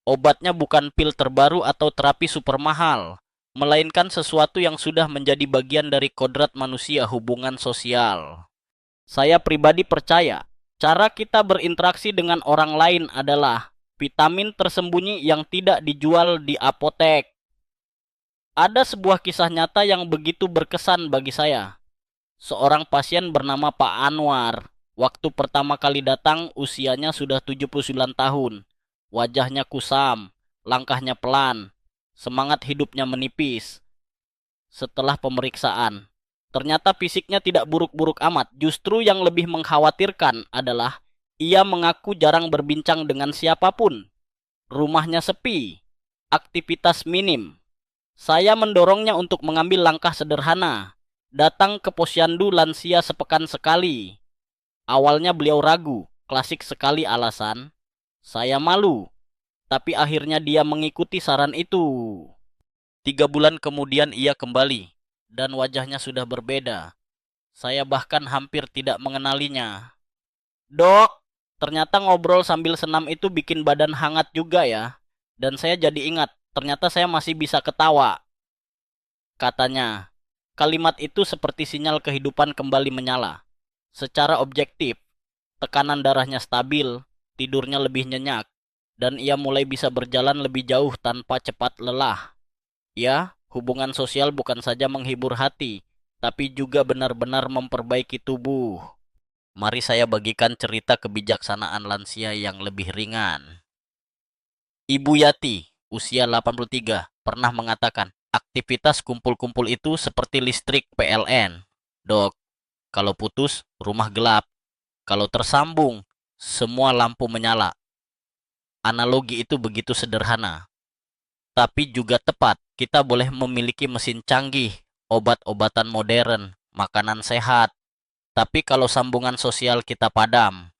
Obatnya bukan pil terbaru atau terapi super mahal, melainkan sesuatu yang sudah menjadi bagian dari kodrat manusia, hubungan sosial. Saya pribadi percaya, cara kita berinteraksi dengan orang lain adalah vitamin tersembunyi yang tidak dijual di apotek. Ada sebuah kisah nyata yang begitu berkesan bagi saya. Seorang pasien bernama Pak Anwar. Waktu pertama kali datang, usianya sudah 79 tahun. Wajahnya kusam, langkahnya pelan, semangat hidupnya menipis. Setelah pemeriksaan, ternyata fisiknya tidak buruk-buruk amat. Justru yang lebih mengkhawatirkan adalah ia mengaku jarang berbincang dengan siapapun. Rumahnya sepi, aktivitas minim. Saya mendorongnya untuk mengambil langkah sederhana, datang ke posyandu lansia sepekan sekali. Awalnya beliau ragu, klasik sekali alasan, saya malu. Tapi akhirnya dia mengikuti saran itu. 3 bulan kemudian ia kembali. dan wajahnya sudah berbeda. Saya bahkan hampir tidak mengenalinya. Dok, ternyata ngobrol sambil senam itu bikin badan hangat juga ya. Dan saya jadi ingat, ternyata saya masih bisa ketawa. Katanya, kalimat itu seperti sinyal kehidupan kembali menyala. Secara objektif, tekanan darahnya stabil, tidurnya lebih nyenyak, dan ia mulai bisa berjalan lebih jauh tanpa cepat lelah. Ya, hubungan sosial bukan saja menghibur hati, tapi juga benar-benar memperbaiki tubuh. Mari saya bagikan cerita kebijaksanaan lansia yang lebih ringan. Ibu Yati, usia 83, pernah mengatakan, aktivitas kumpul-kumpul itu seperti listrik PLN. Dok, kalau putus, rumah gelap. Kalau tersambung, semua lampu menyala. Analogi itu begitu sederhana, tapi juga tepat. Kita boleh memiliki mesin canggih, obat-obatan modern, makanan sehat. Tapi kalau sambungan sosial kita padam,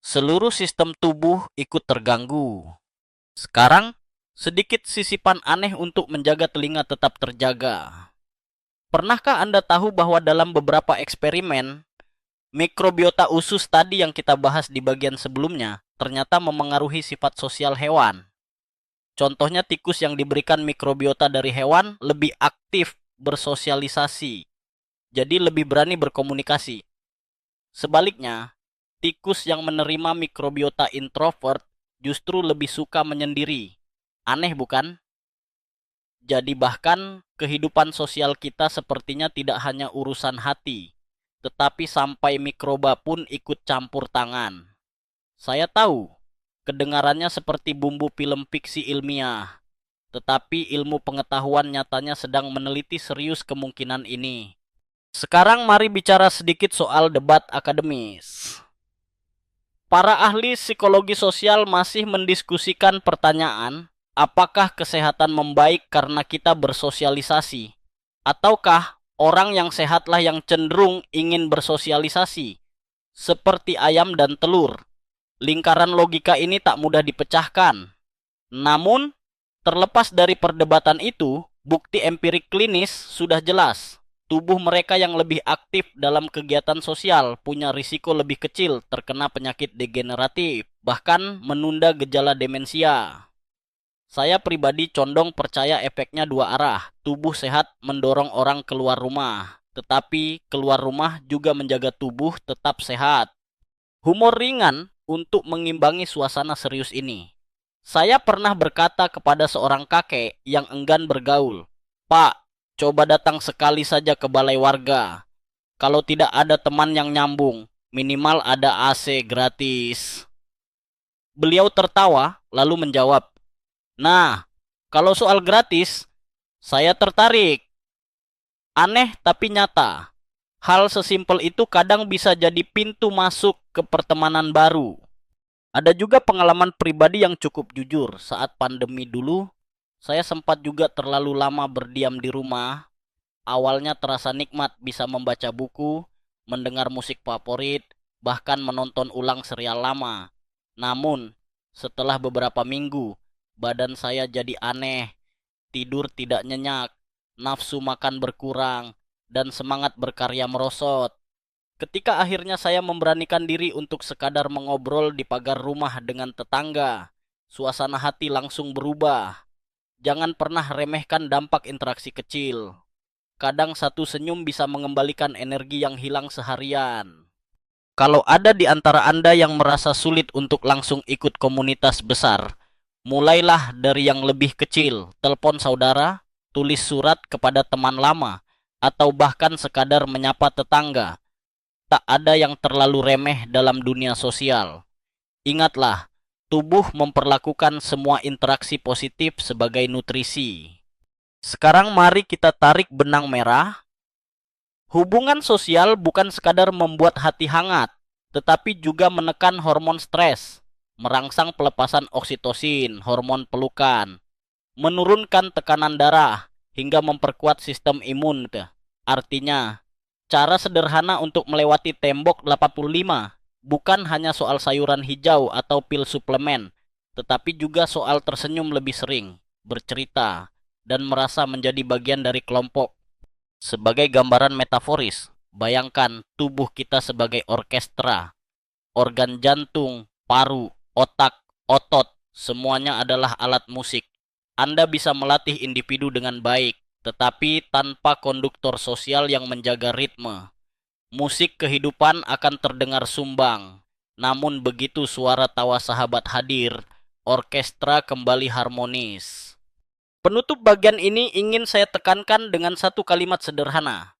seluruh sistem tubuh ikut terganggu. Sekarang, sedikit sisipan aneh untuk menjaga telinga tetap terjaga. Pernahkah Anda tahu bahwa dalam beberapa eksperimen, mikrobiota usus tadi yang kita bahas di bagian sebelumnya ternyata memengaruhi sifat sosial hewan? Contohnya tikus yang diberikan mikrobiota dari hewan lebih aktif bersosialisasi, jadi lebih berani berkomunikasi. Sebaliknya, tikus yang menerima mikrobiota introvert justru lebih suka menyendiri. Aneh bukan? Jadi bahkan kehidupan sosial kita sepertinya tidak hanya urusan hati, tetapi sampai mikroba pun ikut campur tangan. Saya tahu, kedengarannya seperti bumbu film fiksi ilmiah, tetapi ilmu pengetahuan nyatanya sedang meneliti serius kemungkinan ini. Sekarang mari bicara sedikit soal debat akademis. Para ahli psikologi sosial masih mendiskusikan pertanyaan, apakah kesehatan membaik karena kita bersosialisasi? Ataukah orang yang sehatlah yang cenderung ingin bersosialisasi? Seperti ayam dan telur. Lingkaran logika ini tak mudah dipecahkan. Namun, terlepas dari perdebatan itu, bukti empirik klinis sudah jelas. Tubuh mereka yang lebih aktif dalam kegiatan sosial punya risiko lebih kecil terkena penyakit degeneratif, bahkan menunda gejala demensia. Saya pribadi condong percaya efeknya dua arah. Tubuh sehat mendorong orang keluar rumah, tetapi keluar rumah juga menjaga tubuh tetap sehat. Humor ringan untuk mengimbangi suasana serius ini. Saya pernah berkata kepada seorang kakek yang enggan bergaul, "Pak, coba datang sekali saja ke balai warga. Kalau tidak ada teman yang nyambung, minimal ada AC gratis." Beliau tertawa lalu menjawab, "Nah, kalau soal gratis, saya tertarik." Aneh tapi nyata. Hal sesimpel itu kadang bisa jadi pintu masuk ke pertemanan baru. Ada juga pengalaman pribadi yang cukup jujur. Saat pandemi dulu, saya sempat juga terlalu lama berdiam di rumah. Awalnya terasa nikmat bisa membaca buku, mendengar musik favorit, bahkan menonton ulang serial lama. Namun, setelah beberapa minggu, badan saya jadi aneh, tidur tidak nyenyak, nafsu makan berkurang, dan semangat berkarya merosot. Ketika akhirnya saya memberanikan diri untuk sekadar mengobrol di pagar rumah dengan tetangga, suasana hati langsung berubah. Jangan pernah remehkan dampak interaksi kecil. Kadang satu senyum bisa mengembalikan energi yang hilang seharian. Kalau ada di antara Anda yang merasa sulit untuk langsung ikut komunitas besar, mulailah dari yang lebih kecil. Telepon saudara, tulis surat kepada teman lama, atau bahkan sekadar menyapa tetangga. Tak ada yang terlalu remeh dalam dunia sosial. Ingatlah, tubuh memperlakukan semua interaksi positif sebagai nutrisi. Sekarang mari kita tarik benang merah. Hubungan sosial bukan sekadar membuat hati hangat, tetapi juga menekan hormon stres, merangsang pelepasan oksitosin, hormon pelukan, menurunkan tekanan darah, hingga memperkuat sistem imun. Artinya, cara sederhana untuk melewati tembok 85 bukan hanya soal sayuran hijau atau pil suplemen, tetapi juga soal tersenyum lebih sering, bercerita, dan merasa menjadi bagian dari kelompok. Sebagai gambaran metaforis, bayangkan tubuh kita sebagai orkestra. Organ jantung, paru, otak, otot, semuanya adalah alat musik. Anda bisa melatih individu dengan baik, tetapi tanpa konduktor sosial yang menjaga ritme, musik kehidupan akan terdengar sumbang. Namun begitu suara tawa sahabat hadir, orkestra kembali harmonis. Penutup bagian ini ingin saya tekankan dengan satu kalimat sederhana.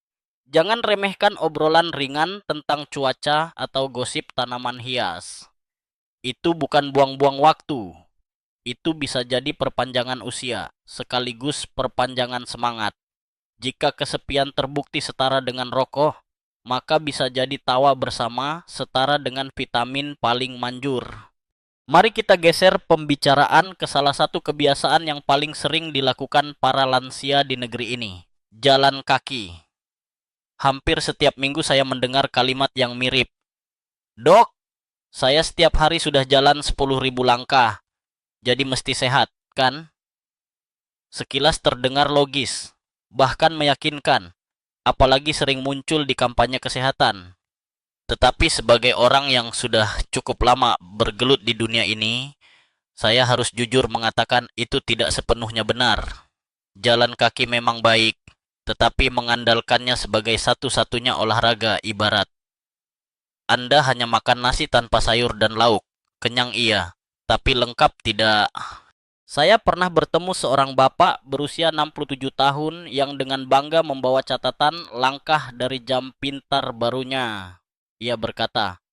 Jangan remehkan obrolan ringan tentang cuaca atau gosip tanaman hias. Itu bukan buang-buang waktu. Itu bisa jadi perpanjangan usia, sekaligus perpanjangan semangat. Jika kesepian terbukti setara dengan rokok, maka bisa jadi tawa bersama setara dengan vitamin paling manjur. Mari kita geser pembicaraan ke salah satu kebiasaan yang paling sering dilakukan para lansia di negeri ini. Jalan kaki. Hampir setiap minggu saya mendengar kalimat yang mirip. Dok, saya setiap hari sudah jalan 10.000 langkah. Jadi mesti sehat, kan? Sekilas terdengar logis, bahkan meyakinkan. Apalagi sering muncul di kampanye kesehatan. Tetapi sebagai orang yang sudah cukup lama bergelut di dunia ini, saya harus jujur mengatakan itu tidak sepenuhnya benar. Jalan kaki memang baik, tetapi mengandalkannya sebagai satu-satunya olahraga ibarat Anda hanya makan nasi tanpa sayur dan lauk. Kenyang iya, tapi lengkap tidak. Saya pernah bertemu seorang bapak berusia 67 tahun yang dengan bangga membawa catatan langkah dari jam pintar barunya. Ia berkata,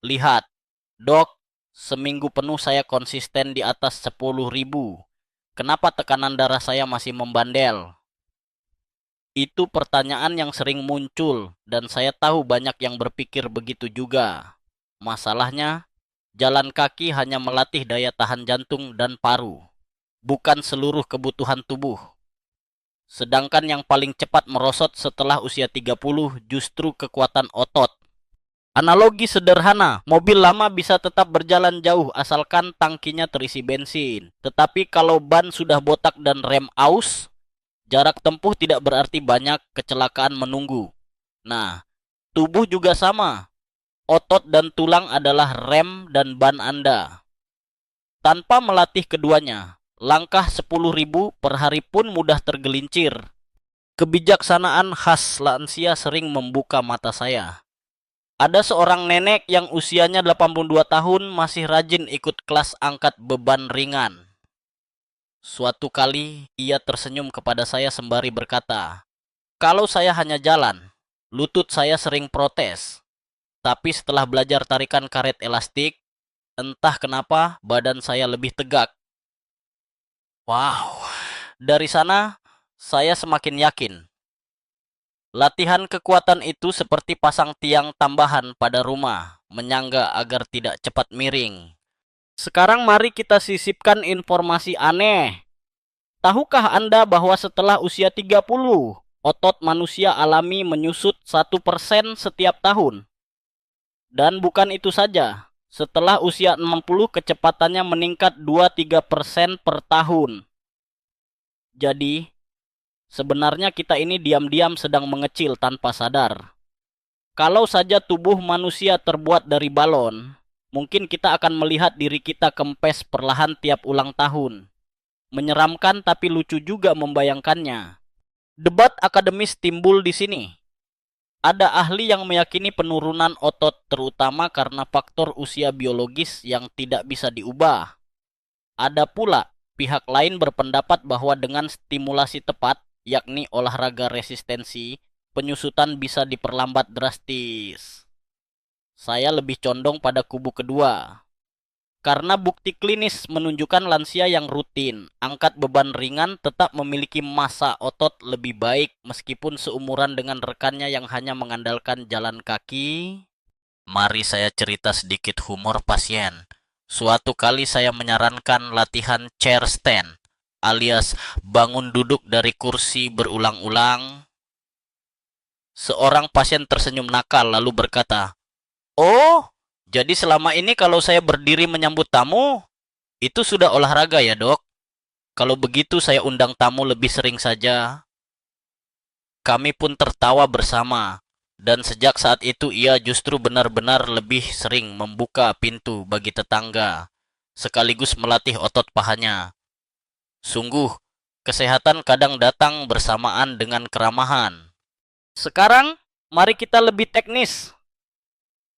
"Lihat, dok, seminggu penuh saya konsisten di atas 10.000. Kenapa tekanan darah saya masih membandel?" Itu pertanyaan yang sering muncul, dan saya tahu banyak yang berpikir begitu juga. Masalahnya, jalan kaki hanya melatih daya tahan jantung dan paru, bukan seluruh kebutuhan tubuh. Sedangkan yang paling cepat merosot setelah usia 30 justru kekuatan otot. Analogi sederhana, mobil lama bisa tetap berjalan jauh asalkan tangkinya terisi bensin. Tetapi kalau ban sudah botak dan rem aus, jarak tempuh tidak berarti banyak kecelakaan menunggu. Nah, tubuh juga sama. Otot dan tulang adalah rem dan ban Anda. Tanpa melatih keduanya, langkah 10.000 per hari pun mudah tergelincir. Kebijaksanaan khas lansia sering membuka mata saya. Ada seorang nenek yang usianya 82 tahun masih rajin ikut kelas angkat beban ringan. Suatu kali ia tersenyum kepada saya sembari berkata, "Kalau saya hanya jalan, lutut saya sering protes. Tapi setelah belajar tarikan karet elastik, entah kenapa badan saya lebih tegak." Wow, dari sana saya semakin yakin. Latihan kekuatan itu seperti pasang tiang tambahan pada rumah, menyangga agar tidak cepat miring. Sekarang mari kita sisipkan informasi aneh. Tahukah Anda bahwa setelah usia 30, otot manusia alami menyusut 1% setiap tahun? Dan bukan itu saja, setelah usia 60 kecepatannya meningkat 2-3% per tahun. Jadi, sebenarnya kita ini diam-diam sedang mengecil tanpa sadar. Kalau saja tubuh manusia terbuat dari balon, mungkin kita akan melihat diri kita kempes perlahan tiap ulang tahun. Menyeramkan tapi lucu juga membayangkannya. Debat akademis timbul di sini. Ada ahli yang meyakini penurunan otot terutama karena faktor usia biologis yang tidak bisa diubah. Ada pula pihak lain berpendapat bahwa dengan stimulasi tepat, yakni olahraga resistensi, penyusutan bisa diperlambat drastis. Saya lebih condong pada kubu kedua. Karena bukti klinis menunjukkan lansia yang rutin angkat beban ringan tetap memiliki massa otot lebih baik meskipun seumuran dengan rekannya yang hanya mengandalkan jalan kaki. Mari saya cerita sedikit humor pasien. Suatu kali saya menyarankan latihan chair stand alias bangun duduk dari kursi berulang-ulang. Seorang pasien tersenyum nakal lalu berkata, "Oh, jadi selama ini kalau saya berdiri menyambut tamu, itu sudah olahraga ya, Dok? Kalau begitu saya undang tamu lebih sering saja." Kami pun tertawa bersama, dan sejak saat itu ia justru benar-benar lebih sering membuka pintu bagi tetangga, sekaligus melatih otot pahanya. Sungguh, kesehatan kadang datang bersamaan dengan keramahan. Sekarang, mari kita lebih teknis.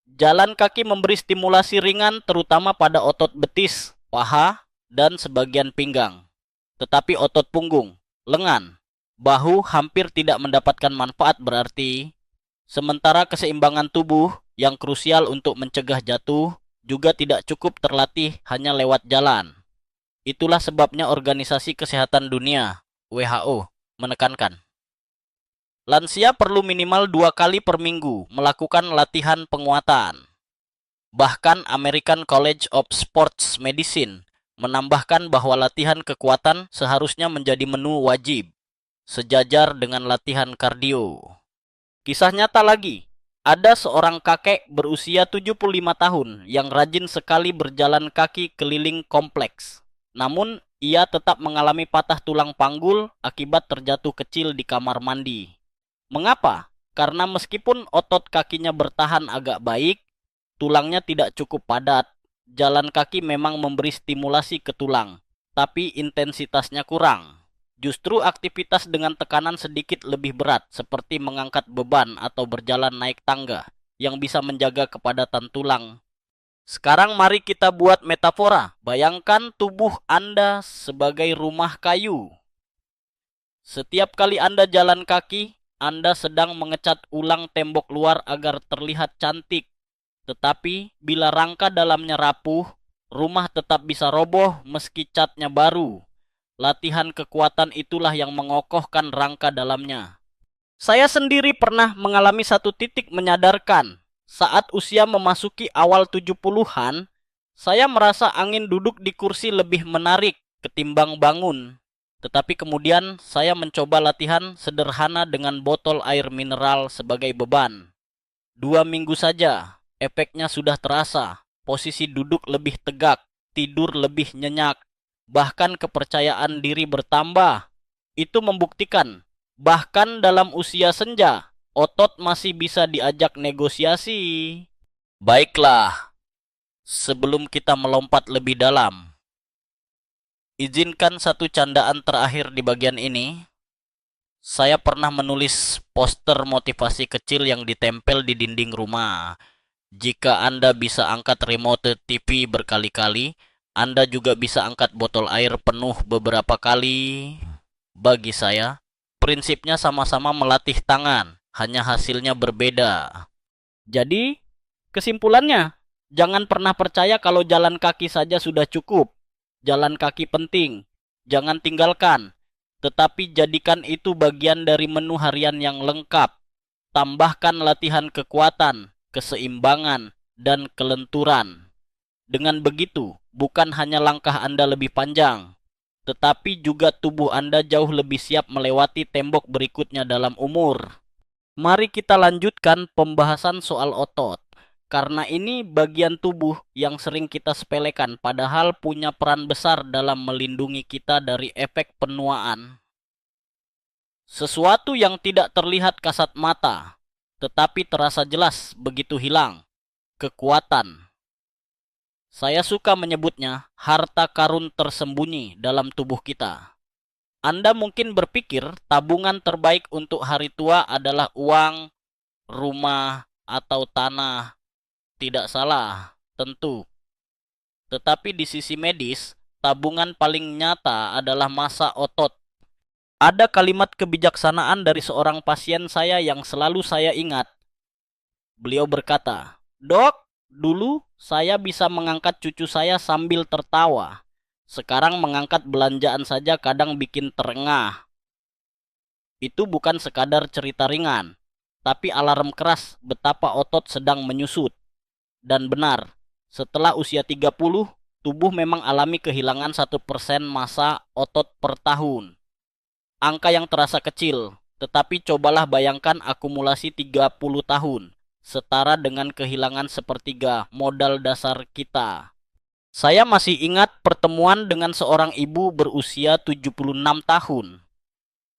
Jalan kaki memberi stimulasi ringan terutama pada otot betis, paha, dan sebagian pinggang. Tetapi otot punggung, lengan, bahu hampir tidak mendapatkan manfaat berarti. Sementara keseimbangan tubuh yang krusial untuk mencegah jatuh juga tidak cukup terlatih hanya lewat jalan. Itulah sebabnya Organisasi Kesehatan Dunia, WHO, menekankan lansia perlu minimal 2 kali per minggu melakukan latihan penguatan. Bahkan American College of Sports Medicine menambahkan bahwa latihan kekuatan seharusnya menjadi menu wajib, sejajar dengan latihan kardio. Kisah nyata lagi, ada seorang kakek berusia 75 tahun yang rajin sekali berjalan kaki keliling kompleks. Namun, ia tetap mengalami patah tulang panggul akibat terjatuh kecil di kamar mandi. Mengapa? Karena meskipun otot kakinya bertahan agak baik, tulangnya tidak cukup padat. Jalan kaki memang memberi stimulasi ke tulang, tapi intensitasnya kurang. Justru aktivitas dengan tekanan sedikit lebih berat, seperti mengangkat beban atau berjalan naik tangga, yang bisa menjaga kepadatan tulang. Sekarang mari kita buat metafora. Bayangkan tubuh Anda sebagai rumah kayu. Setiap kali Anda jalan kaki, Anda sedang mengecat ulang tembok luar agar terlihat cantik. Tetapi bila rangka dalamnya rapuh, rumah tetap bisa roboh meski catnya baru. Latihan kekuatan itulah yang mengokohkan rangka dalamnya. Saya sendiri pernah mengalami satu titik menyadarkan. Saat usia memasuki awal 70-an, saya merasa angin duduk di kursi lebih menarik ketimbang bangun. Tetapi kemudian saya mencoba latihan sederhana dengan botol air mineral sebagai beban. 2 minggu saja, efeknya sudah terasa. Posisi duduk lebih tegak, tidur lebih nyenyak, bahkan kepercayaan diri bertambah. Itu membuktikan, bahkan dalam usia senja, otot masih bisa diajak negosiasi. Baiklah, sebelum kita melompat lebih dalam, izinkan satu candaan terakhir di bagian ini. Saya pernah menulis poster motivasi kecil yang ditempel di dinding rumah. Jika Anda bisa angkat remote TV berkali-kali, Anda juga bisa angkat botol air penuh beberapa kali. Bagi saya, prinsipnya sama-sama melatih tangan, hanya hasilnya berbeda. Jadi, kesimpulannya, jangan pernah percaya kalau jalan kaki saja sudah cukup. Jalan kaki penting, jangan tinggalkan. Tetapi jadikan itu bagian dari menu harian yang lengkap. Tambahkan latihan kekuatan, keseimbangan, dan kelenturan. Dengan begitu, bukan hanya langkah Anda lebih panjang, tetapi juga tubuh Anda jauh lebih siap melewati tembok berikutnya dalam umur. Mari kita lanjutkan pembahasan soal otot. Karena ini bagian tubuh yang sering kita sepelekan, padahal punya peran besar dalam melindungi kita dari efek penuaan. Sesuatu yang tidak terlihat kasat mata, tetapi terasa jelas begitu hilang. Kekuatan. Saya suka menyebutnya harta karun tersembunyi dalam tubuh kita. Anda mungkin berpikir tabungan terbaik untuk hari tua adalah uang, rumah, atau tanah. Tidak salah, tentu. Tetapi di sisi medis, tabungan paling nyata adalah massa otot. Ada kalimat kebijaksanaan dari seorang pasien saya yang selalu saya ingat. Beliau berkata, "Dok, dulu saya bisa mengangkat cucu saya sambil tertawa. Sekarang mengangkat belanjaan saja kadang bikin terengah." Itu bukan sekadar cerita ringan, tapi alarm keras betapa otot sedang menyusut. Dan benar, setelah usia 30, tubuh memang alami kehilangan 1% massa otot per tahun. Angka yang terasa kecil, tetapi cobalah bayangkan akumulasi 30 tahun, setara dengan kehilangan sepertiga modal dasar kita. Saya masih ingat pertemuan dengan seorang ibu berusia 76 tahun.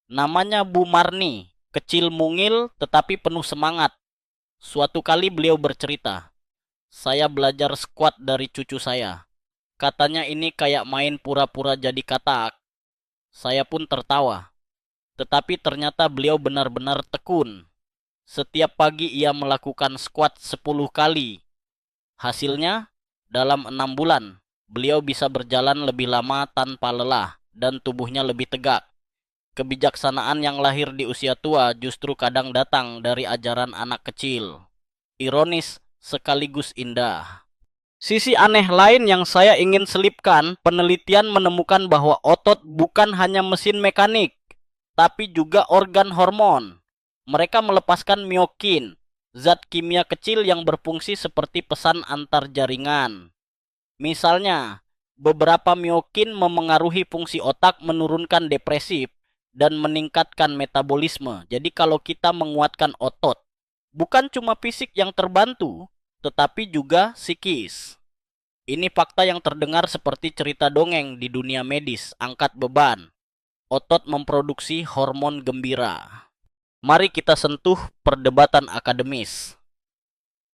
Namanya Bu Marni. Kecil mungil tetapi penuh semangat. Suatu kali beliau bercerita, "Saya belajar squat dari cucu saya. Katanya ini kayak main pura-pura jadi katak." Saya pun tertawa. Tetapi ternyata beliau benar-benar tekun. Setiap pagi ia melakukan squat 10 kali. Hasilnya, dalam 6 bulan, beliau bisa berjalan lebih lama tanpa lelah dan tubuhnya lebih tegak. Kebijaksanaan yang lahir di usia tua justru kadang datang dari ajaran anak kecil. Ironis sekaligus indah. Sisi aneh lain yang saya ingin selipkan, penelitian menemukan bahwa otot bukan hanya mesin mekanik, tapi juga organ hormon. Mereka melepaskan myokin, zat kimia kecil yang berfungsi seperti pesan antar jaringan. Misalnya, beberapa myokin memengaruhi fungsi otak, menurunkan depresif, dan meningkatkan metabolisme. Jadi kalau kita menguatkan otot, bukan cuma fisik yang terbantu, tetapi juga psikis. Ini fakta yang terdengar seperti cerita dongeng di dunia medis. Angkat beban, otot memproduksi hormon gembira. Mari kita sentuh perdebatan akademis.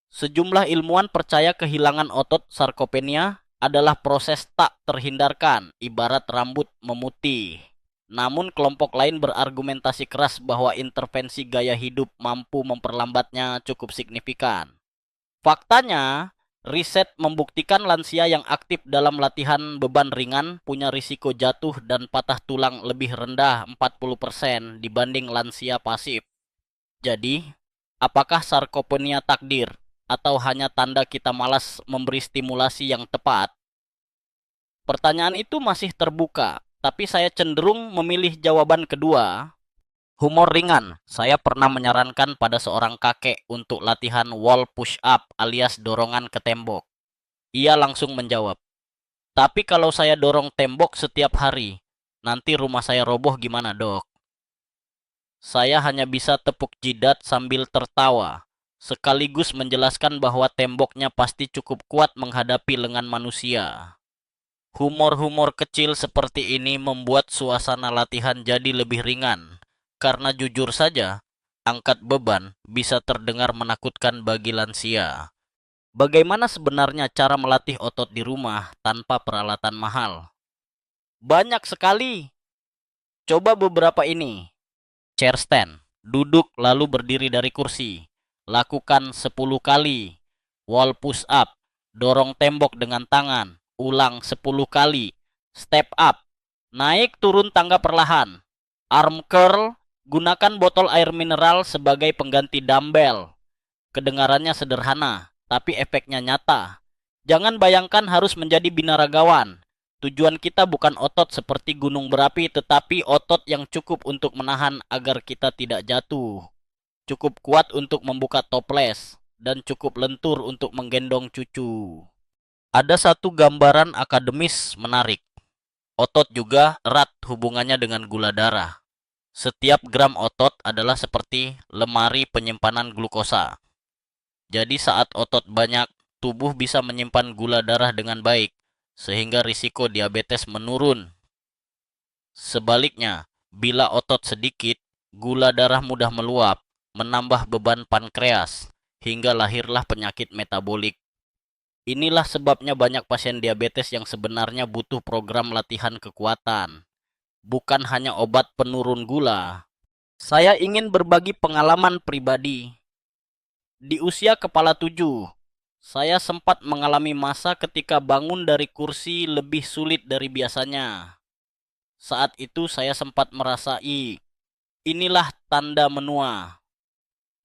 Sejumlah ilmuwan percaya kehilangan otot sarkopenia adalah proses tak terhindarkan, ibarat rambut memutih. Namun kelompok lain berargumentasi keras bahwa intervensi gaya hidup mampu memperlambatnya cukup signifikan. Faktanya, riset membuktikan lansia yang aktif dalam latihan beban ringan punya risiko jatuh dan patah tulang lebih rendah 40% dibanding lansia pasif. Jadi, apakah sarkopenia takdir atau hanya tanda kita malas memberi stimulasi yang tepat? Pertanyaan itu masih terbuka, tapi saya cenderung memilih jawaban kedua. Humor ringan, saya pernah menyarankan pada seorang kakek untuk latihan wall push up alias dorongan ke tembok. Ia langsung menjawab, "Tapi kalau saya dorong tembok setiap hari, nanti rumah saya roboh gimana, Dok?" Saya hanya bisa tepuk jidat sambil tertawa, sekaligus menjelaskan bahwa temboknya pasti cukup kuat menghadapi lengan manusia. Humor-humor kecil seperti ini membuat suasana latihan jadi lebih ringan. Karena jujur saja, angkat beban bisa terdengar menakutkan bagi lansia. Bagaimana sebenarnya cara melatih otot di rumah tanpa peralatan mahal? Banyak sekali. Coba beberapa ini. Chair stand. Duduk lalu berdiri dari kursi. Lakukan 10 kali. Wall push up. Dorong tembok dengan tangan. Ulang 10 kali. Step up. Naik turun tangga perlahan. Arm curl. Gunakan botol air mineral sebagai pengganti dumbbell. Kedengarannya sederhana, tapi efeknya nyata. Jangan bayangkan harus menjadi binaragawan. Tujuan kita bukan otot seperti gunung berapi, tetapi otot yang cukup untuk menahan agar kita tidak jatuh. Cukup kuat untuk membuka toples, dan cukup lentur untuk menggendong cucu. Ada satu gambaran akademis menarik. Otot juga erat hubungannya dengan gula darah. Setiap gram otot adalah seperti lemari penyimpanan glukosa. Jadi saat otot banyak, tubuh bisa menyimpan gula darah dengan baik, sehingga risiko diabetes menurun. Sebaliknya, bila otot sedikit, gula darah mudah meluap, menambah beban pankreas, hingga lahirlah penyakit metabolik. Inilah sebabnya banyak pasien diabetes yang sebenarnya butuh program latihan kekuatan, bukan hanya obat penurun gula. Saya ingin berbagi pengalaman pribadi. Di usia kepala 7, saya sempat mengalami masa ketika bangun dari kursi lebih sulit dari biasanya. Saat itu saya sempat merasa, inilah tanda menua.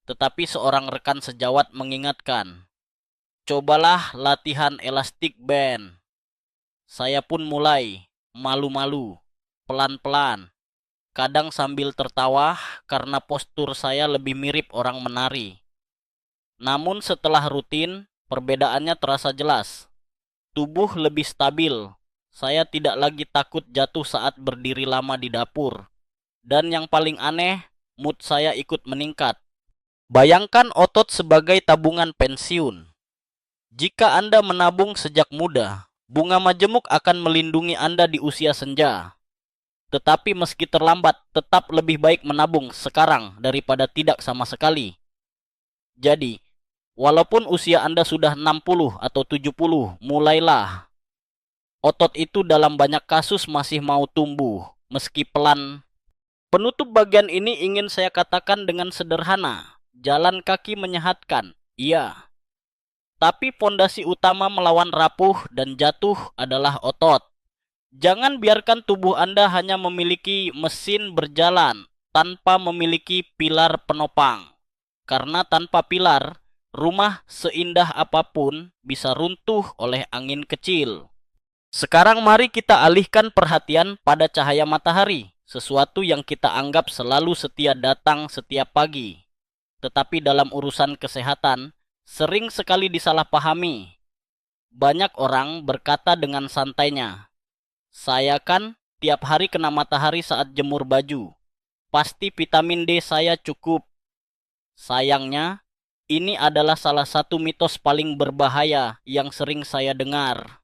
Tetapi seorang rekan sejawat mengingatkan, "Cobalah latihan elastic band." Saya pun mulai, malu-malu, pelan-pelan. Kadang sambil tertawa karena postur saya lebih mirip orang menari. Namun setelah rutin, perbedaannya terasa jelas. Tubuh lebih stabil. Saya tidak lagi takut jatuh saat berdiri lama di dapur. Dan yang paling aneh, mood saya ikut meningkat. Bayangkan otot sebagai tabungan pensiun. Jika Anda menabung sejak muda, bunga majemuk akan melindungi Anda di usia senja. Tetapi meski terlambat, tetap lebih baik menabung sekarang daripada tidak sama sekali. Jadi, walaupun usia Anda sudah 60 atau 70, mulailah. Otot itu dalam banyak kasus masih mau tumbuh, meski pelan. Penutup bagian ini ingin saya katakan dengan sederhana. Jalan kaki menyehatkan, iya. Tapi fondasi utama melawan rapuh dan jatuh adalah otot. Jangan biarkan tubuh Anda hanya memiliki mesin berjalan tanpa memiliki pilar penopang. Karena tanpa pilar, rumah seindah apapun bisa runtuh oleh angin kecil. Sekarang mari kita alihkan perhatian pada cahaya matahari, sesuatu yang kita anggap selalu setia datang setiap pagi. Tetapi dalam urusan kesehatan, sering sekali disalahpahami. Banyak orang berkata dengan santainya, "Saya kan tiap hari kena matahari saat jemur baju. Pasti vitamin D saya cukup." Sayangnya, ini adalah salah satu mitos paling berbahaya yang sering saya dengar.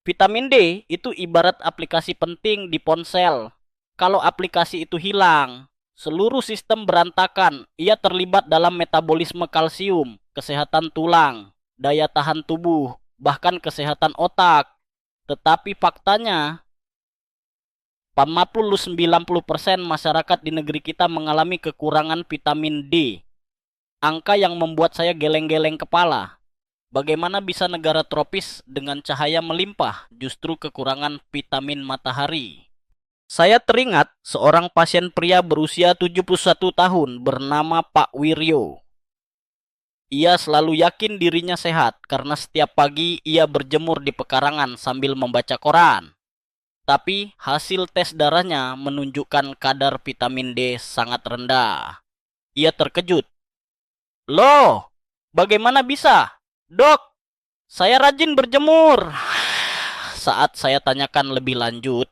Vitamin D itu ibarat aplikasi penting di ponsel. Kalau aplikasi itu hilang, seluruh sistem berantakan. Ia terlibat dalam metabolisme kalsium, kesehatan tulang, daya tahan tubuh, bahkan kesehatan otak. Tetapi faktanya, 80-90% masyarakat di negeri kita mengalami kekurangan vitamin D. Angka yang membuat saya geleng-geleng kepala. Bagaimana bisa negara tropis dengan cahaya melimpah justru kekurangan vitamin matahari? Saya teringat seorang pasien pria berusia 71 tahun bernama Pak Wiryo. Ia selalu yakin dirinya sehat karena setiap pagi ia berjemur di pekarangan sambil membaca koran. Tapi hasil tes darahnya menunjukkan kadar vitamin D sangat rendah. Ia terkejut. "Loh, bagaimana bisa? Dok, saya rajin berjemur." Saat saya tanyakan lebih lanjut,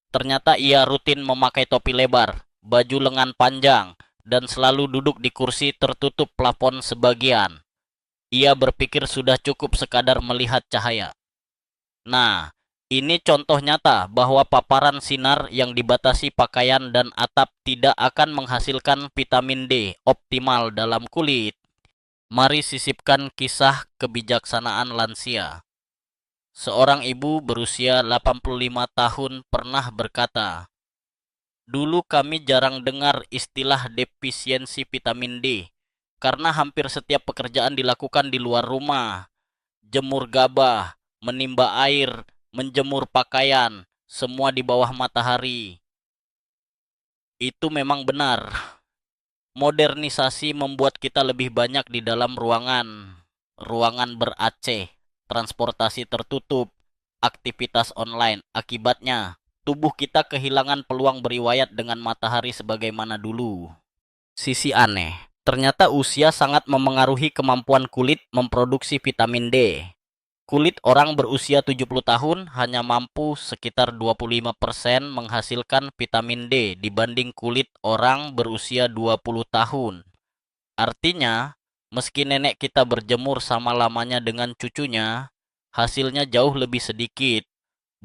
ternyata ia rutin memakai topi lebar, baju lengan panjang, dan selalu duduk di kursi tertutup plafon sebagian. Ia berpikir sudah cukup sekadar melihat cahaya. Nah, ini contoh nyata bahwa paparan sinar yang dibatasi pakaian dan atap tidak akan menghasilkan vitamin D optimal dalam kulit. Mari sisipkan kisah kebijaksanaan lansia. Seorang ibu berusia 85 tahun pernah berkata, "Dulu kami jarang dengar istilah defisiensi vitamin D, karena hampir setiap pekerjaan dilakukan di luar rumah. Jemur gabah, menimba air, menjemur pakaian, semua di bawah matahari." Itu memang benar. Modernisasi membuat kita lebih banyak di dalam ruangan. Ruangan ber-AC, transportasi tertutup, aktivitas online. Akibatnya, tubuh kita kehilangan peluang beriwayat dengan matahari sebagaimana dulu. Sisi aneh, ternyata usia sangat memengaruhi kemampuan kulit memproduksi vitamin D. Kulit orang berusia 70 tahun hanya mampu sekitar 25% menghasilkan vitamin D dibanding kulit orang berusia 20 tahun. Artinya, meski nenek kita berjemur sama lamanya dengan cucunya, hasilnya jauh lebih sedikit.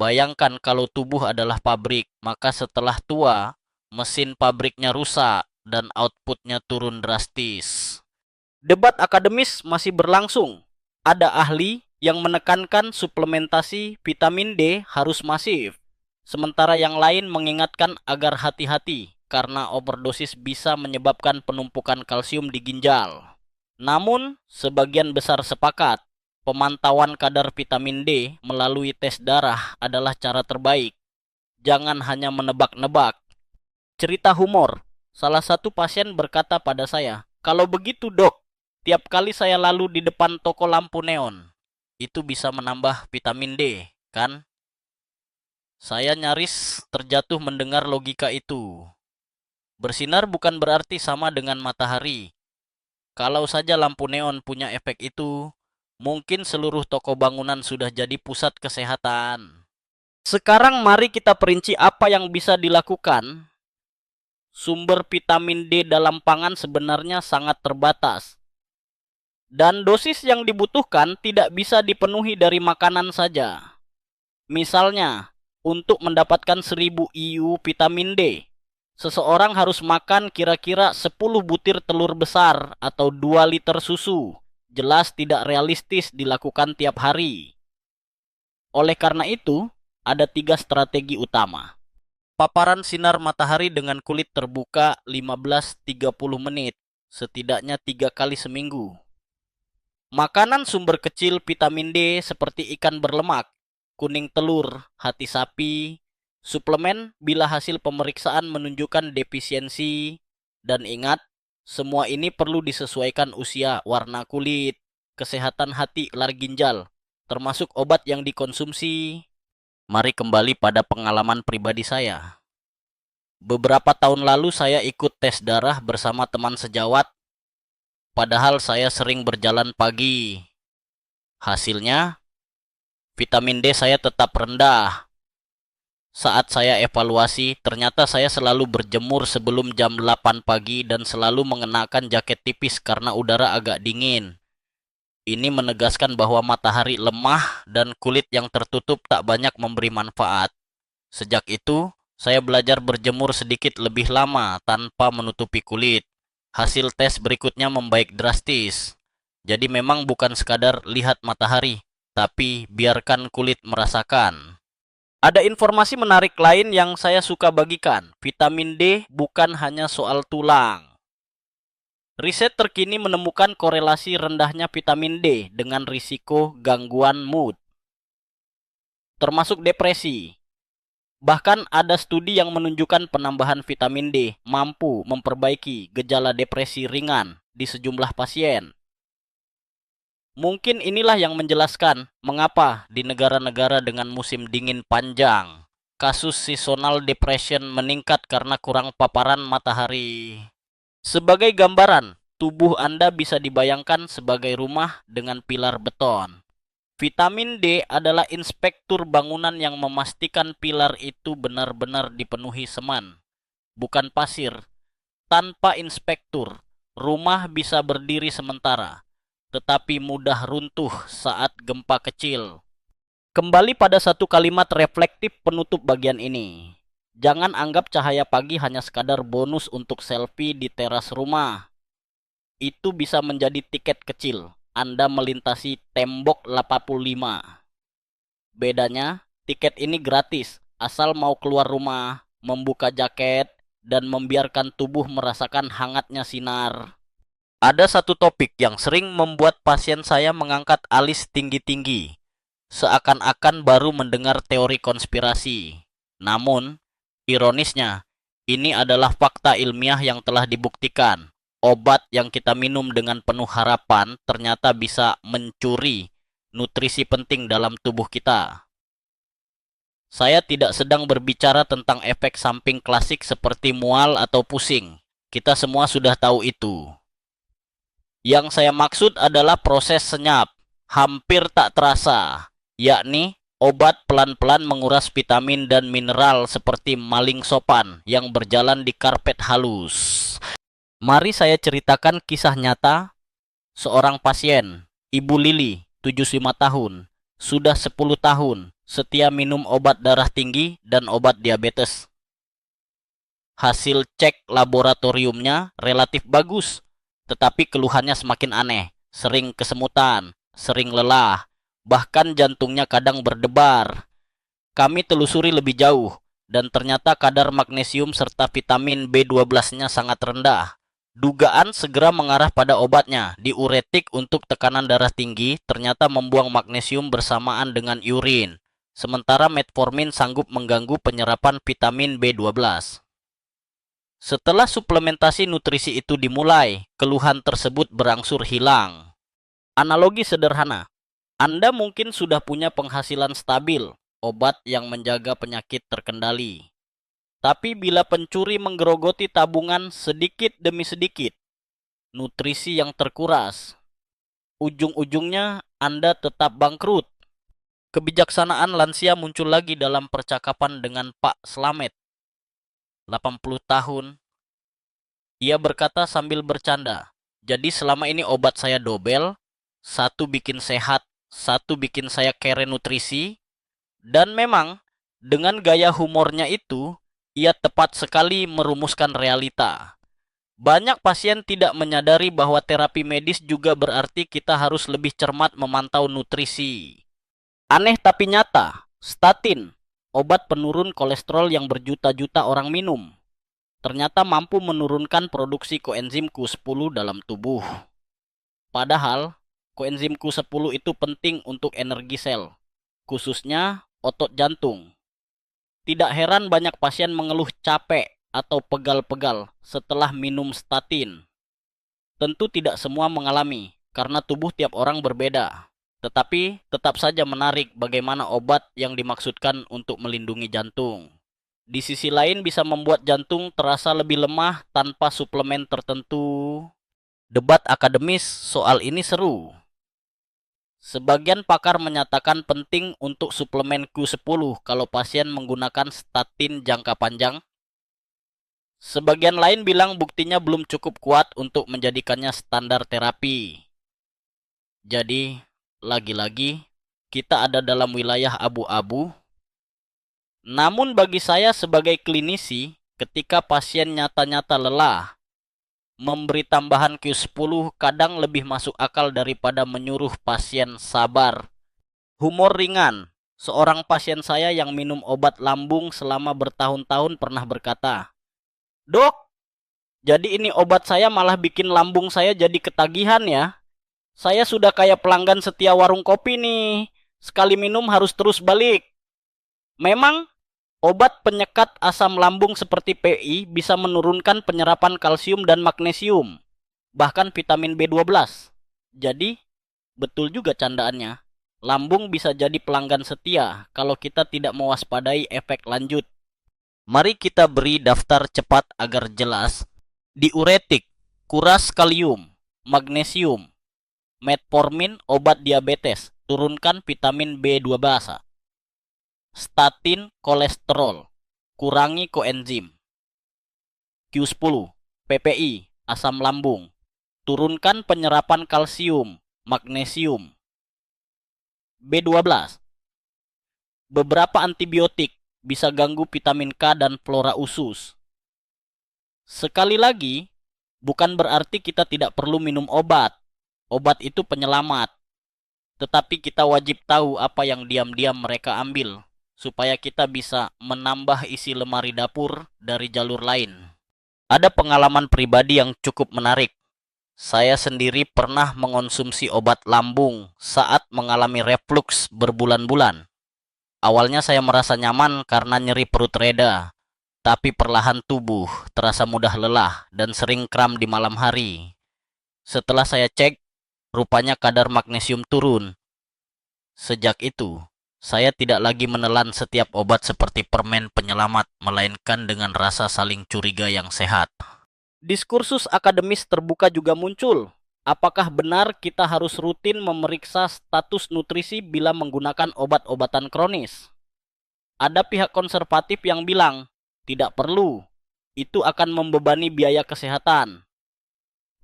Bayangkan kalau tubuh adalah pabrik, maka setelah tua, mesin pabriknya rusak dan outputnya turun drastis. Debat akademis masih berlangsung. Ada ahli yang menekankan suplementasi vitamin D harus masif, sementara yang lain mengingatkan agar hati-hati karena overdosis bisa menyebabkan penumpukan kalsium di ginjal. Namun, sebagian besar sepakat, pemantauan kadar vitamin D melalui tes darah adalah cara terbaik. Jangan hanya menebak-nebak. Cerita humor, salah satu pasien berkata pada saya, "Kalau begitu dok, tiap kali saya lalu di depan toko lampu neon, itu bisa menambah vitamin D, kan?" Saya nyaris terjatuh mendengar logika itu. Bersinar bukan berarti sama dengan matahari. Kalau saja lampu neon punya efek itu, mungkin seluruh toko bangunan sudah jadi pusat kesehatan. Sekarang mari kita perinci apa yang bisa dilakukan. Sumber vitamin D dalam pangan sebenarnya sangat terbatas. Dan dosis yang dibutuhkan tidak bisa dipenuhi dari makanan saja. Misalnya, Untuk mendapatkan 1000 IU vitamin D, seseorang harus makan kira-kira 10 butir telur besar atau 2 liter susu. Jelas tidak realistis dilakukan tiap hari. Oleh karena itu, ada 3 strategi utama. Paparan sinar matahari dengan kulit terbuka 15-30 menit, setidaknya 3 kali seminggu. Makanan sumber kecil vitamin D seperti ikan berlemak, kuning telur, hati sapi, suplemen bila hasil pemeriksaan menunjukkan defisiensi, dan ingat, semua ini perlu disesuaikan usia, warna kulit, kesehatan hati, lar ginjal, termasuk obat yang dikonsumsi. Mari kembali pada pengalaman pribadi saya. Beberapa tahun lalu saya ikut tes darah bersama teman sejawat, padahal saya sering berjalan pagi. Hasilnya, vitamin D saya tetap rendah. Saat saya evaluasi, ternyata saya selalu berjemur sebelum jam 8 pagi dan selalu mengenakan jaket tipis karena udara agak dingin. Ini menegaskan bahwa matahari lemah dan kulit yang tertutup tak banyak memberi manfaat. Sejak itu, saya belajar berjemur sedikit lebih lama tanpa menutupi kulit. Hasil tes berikutnya membaik drastis. Jadi memang bukan sekadar lihat matahari, tapi biarkan kulit merasakan. Ada informasi menarik lain yang saya suka bagikan. Vitamin D bukan hanya soal tulang. Riset terkini menemukan korelasi rendahnya vitamin D dengan risiko gangguan mood, termasuk depresi. Bahkan ada studi yang menunjukkan penambahan vitamin D mampu memperbaiki gejala depresi ringan di sejumlah pasien. Mungkin inilah yang menjelaskan mengapa di negara-negara dengan musim dingin panjang, kasus seasonal depression meningkat karena kurang paparan matahari. Sebagai gambaran, tubuh Anda bisa dibayangkan sebagai rumah dengan pilar beton. Vitamin D adalah inspektur bangunan yang memastikan pilar itu benar-benar dipenuhi semen, bukan pasir. Tanpa inspektur, rumah bisa berdiri sementara, tetapi mudah runtuh saat gempa kecil. Kembali pada satu kalimat reflektif penutup bagian ini. Jangan anggap cahaya pagi hanya sekadar bonus untuk selfie di teras rumah. Itu bisa menjadi tiket kecil Anda melintasi tembok 85. Bedanya, tiket ini gratis, asal mau keluar rumah, membuka jaket, dan membiarkan tubuh merasakan hangatnya sinar. Ada satu topik yang sering membuat pasien saya mengangkat alis tinggi-tinggi, seakan-akan baru mendengar teori konspirasi. Namun, ironisnya, ini adalah fakta ilmiah yang telah dibuktikan. Obat yang kita minum dengan penuh harapan ternyata bisa mencuri nutrisi penting dalam tubuh kita. Saya tidak sedang berbicara tentang efek samping klasik seperti mual atau pusing. Kita semua sudah tahu itu. Yang saya maksud adalah proses senyap, hampir tak terasa, yakni obat pelan-pelan menguras vitamin dan mineral seperti maling sopan yang berjalan di karpet halus. Mari saya ceritakan kisah nyata seorang pasien, Ibu Lili, 75 tahun, sudah 10 tahun, setia minum obat darah tinggi dan obat diabetes. Hasil cek laboratoriumnya relatif bagus, tetapi keluhannya semakin aneh, sering kesemutan, sering lelah, bahkan jantungnya kadang berdebar. Kami telusuri lebih jauh, dan ternyata kadar magnesium serta vitamin B12-nya sangat rendah. Dugaan segera mengarah pada obatnya. Diuretik untuk tekanan darah tinggi ternyata membuang magnesium bersamaan dengan urin. Sementara metformin sanggup mengganggu penyerapan vitamin B12. Setelah suplementasi nutrisi itu dimulai, keluhan tersebut berangsur hilang. Analogi sederhana, Anda mungkin sudah punya penghasilan stabil, obat yang menjaga penyakit terkendali. Tapi bila pencuri menggerogoti tabungan sedikit demi sedikit, nutrisi yang terkuras, ujung-ujungnya Anda tetap bangkrut. Kebijaksanaan lansia muncul lagi dalam percakapan dengan Pak Slamet, 80 tahun. Ia berkata sambil bercanda, jadi selama ini obat saya dobel, satu bikin sehat, satu bikin saya kere nutrisi, dan memang Dengan gaya humornya itu, ia tepat sekali merumuskan realita. Banyak pasien tidak menyadari bahwa terapi medis juga berarti kita harus lebih cermat memantau nutrisi. Aneh tapi nyata, statin, obat penurun kolesterol yang berjuta-juta orang minum, ternyata mampu menurunkan produksi koenzim Q10 dalam tubuh. Padahal, koenzim Q10 itu penting untuk energi sel, khususnya otot jantung. Tidak heran banyak pasien mengeluh capek atau pegal-pegal setelah minum statin. Tentu tidak semua mengalami, karena tubuh tiap orang berbeda. Tetapi tetap saja menarik bagaimana obat yang dimaksudkan untuk melindungi jantung. Di sisi lain bisa membuat jantung terasa lebih lemah tanpa suplemen tertentu. Debat akademis soal ini seru. Sebagian pakar menyatakan penting untuk suplemen Q10 kalau pasien menggunakan statin jangka panjang. Sebagian lain bilang buktinya belum cukup kuat untuk menjadikannya standar terapi. Jadi, lagi-lagi, kita ada dalam wilayah abu-abu. Namun bagi saya sebagai klinisi, ketika pasien nyata-nyata lelah, memberi tambahan Q10 kadang lebih masuk akal daripada menyuruh pasien sabar. Humor ringan. Seorang pasien saya yang minum obat lambung selama bertahun-tahun pernah berkata, "Dok, jadi ini obat saya malah bikin lambung saya jadi ketagihan ya. Saya sudah kayak pelanggan setia warung kopi nih. Sekali minum harus terus balik." Memang, obat penyekat asam lambung seperti PI bisa menurunkan penyerapan kalsium dan magnesium, bahkan vitamin B12. Jadi, betul juga candaannya. Lambung bisa jadi pelanggan setia kalau kita tidak mewaspadai efek lanjut. Mari kita beri daftar cepat agar jelas. Diuretik, kuras kalium, magnesium, metformin obat diabetes, turunkan vitamin B12. Statin kolesterol, kurangi koenzim. Q10, PPI, asam lambung, turunkan penyerapan kalsium, magnesium. B12, beberapa antibiotik bisa ganggu vitamin K dan flora usus. Sekali lagi, bukan berarti kita tidak perlu minum obat. Obat itu penyelamat. Tetapi kita wajib tahu apa yang diam-diam mereka ambil, supaya kita bisa menambah isi lemari dapur dari jalur lain. Ada pengalaman pribadi yang cukup menarik. Saya sendiri pernah mengonsumsi obat lambung saat mengalami reflux berbulan-bulan. Awalnya saya merasa nyaman karena nyeri perut reda, tapi perlahan tubuh terasa mudah lelah dan sering kram di malam hari. Setelah saya cek, rupanya kadar magnesium turun. Sejak itu, saya tidak lagi menelan setiap obat seperti permen penyelamat, melainkan dengan rasa saling curiga yang sehat. Diskursus akademis terbuka juga muncul. Apakah benar kita harus rutin memeriksa status nutrisi bila menggunakan obat-obatan kronis? Ada pihak konservatif yang bilang, tidak perlu. Itu akan membebani biaya kesehatan.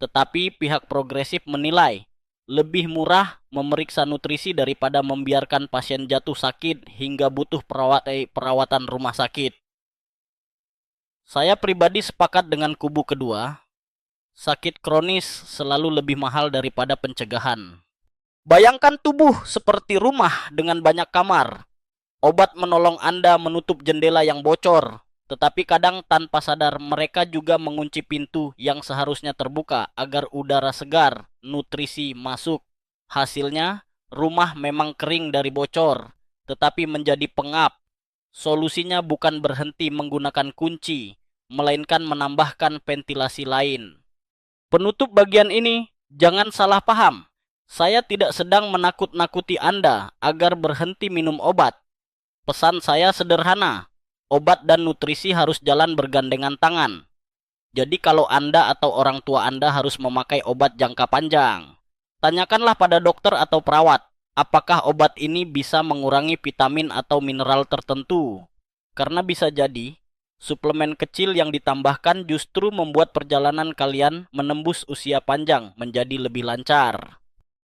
Tetapi pihak progresif menilai, lebih murah memeriksa nutrisi daripada membiarkan pasien jatuh sakit hingga butuh perawatan rumah sakit. Saya pribadi sepakat dengan kubu kedua. Sakit kronis selalu lebih mahal daripada pencegahan. Bayangkan tubuh seperti rumah dengan banyak kamar. Obat menolong Anda menutup jendela yang bocor, tetapi kadang tanpa sadar mereka juga mengunci pintu yang seharusnya terbuka agar udara segar, nutrisi masuk. Hasilnya, rumah memang kering dari bocor, tetapi menjadi pengap. Solusinya bukan berhenti menggunakan kunci, melainkan menambahkan ventilasi lain. Penutup bagian ini, jangan salah paham. Saya tidak sedang menakut-nakuti Anda agar berhenti minum obat. Pesan saya sederhana, obat dan nutrisi harus jalan bergandengan tangan. Jadi kalau Anda atau orang tua Anda harus memakai obat jangka panjang, tanyakanlah pada dokter atau perawat, apakah obat ini bisa mengurangi vitamin atau mineral tertentu. Karena bisa jadi, suplemen kecil yang ditambahkan justru membuat perjalanan kalian menembus usia panjang menjadi lebih lancar.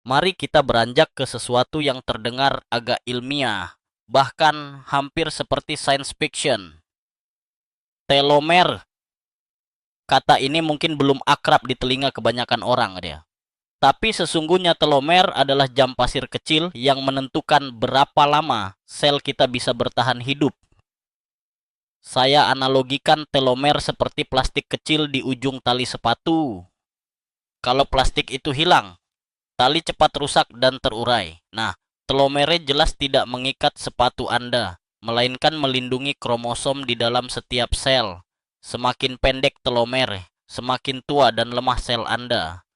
Mari kita beranjak ke sesuatu yang terdengar agak ilmiah. bahkan hampir seperti science fiction. Telomer, kata ini mungkin belum akrab di telinga kebanyakan orang dia. Tapi sesungguhnya telomer adalah jam pasir kecil yang menentukan berapa lama sel kita bisa bertahan hidup. Saya analogikan telomer seperti plastik kecil di ujung tali sepatu. Kalau plastik itu hilang, tali cepat rusak dan terurai. Nah, telomere jelas tidak mengikat sepatu Anda, melainkan melindungi kromosom di dalam setiap sel. Semakin pendek telomere, semakin tua dan lemah sel Anda.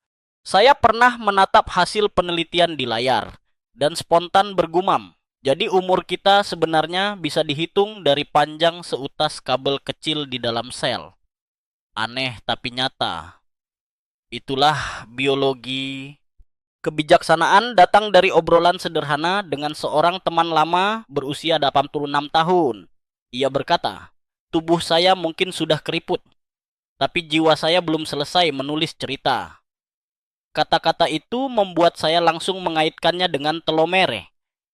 Saya pernah menatap hasil penelitian di layar, dan spontan bergumam. Jadi umur kita sebenarnya bisa dihitung dari panjang seutas kabel kecil di dalam sel. Aneh tapi nyata. Itulah biologi. Kebijaksanaan datang dari obrolan sederhana dengan seorang teman lama berusia 86 tahun. Ia berkata, tubuh saya mungkin sudah keriput, tapi jiwa saya belum selesai menulis cerita. Kata-kata itu membuat saya langsung mengaitkannya dengan telomere,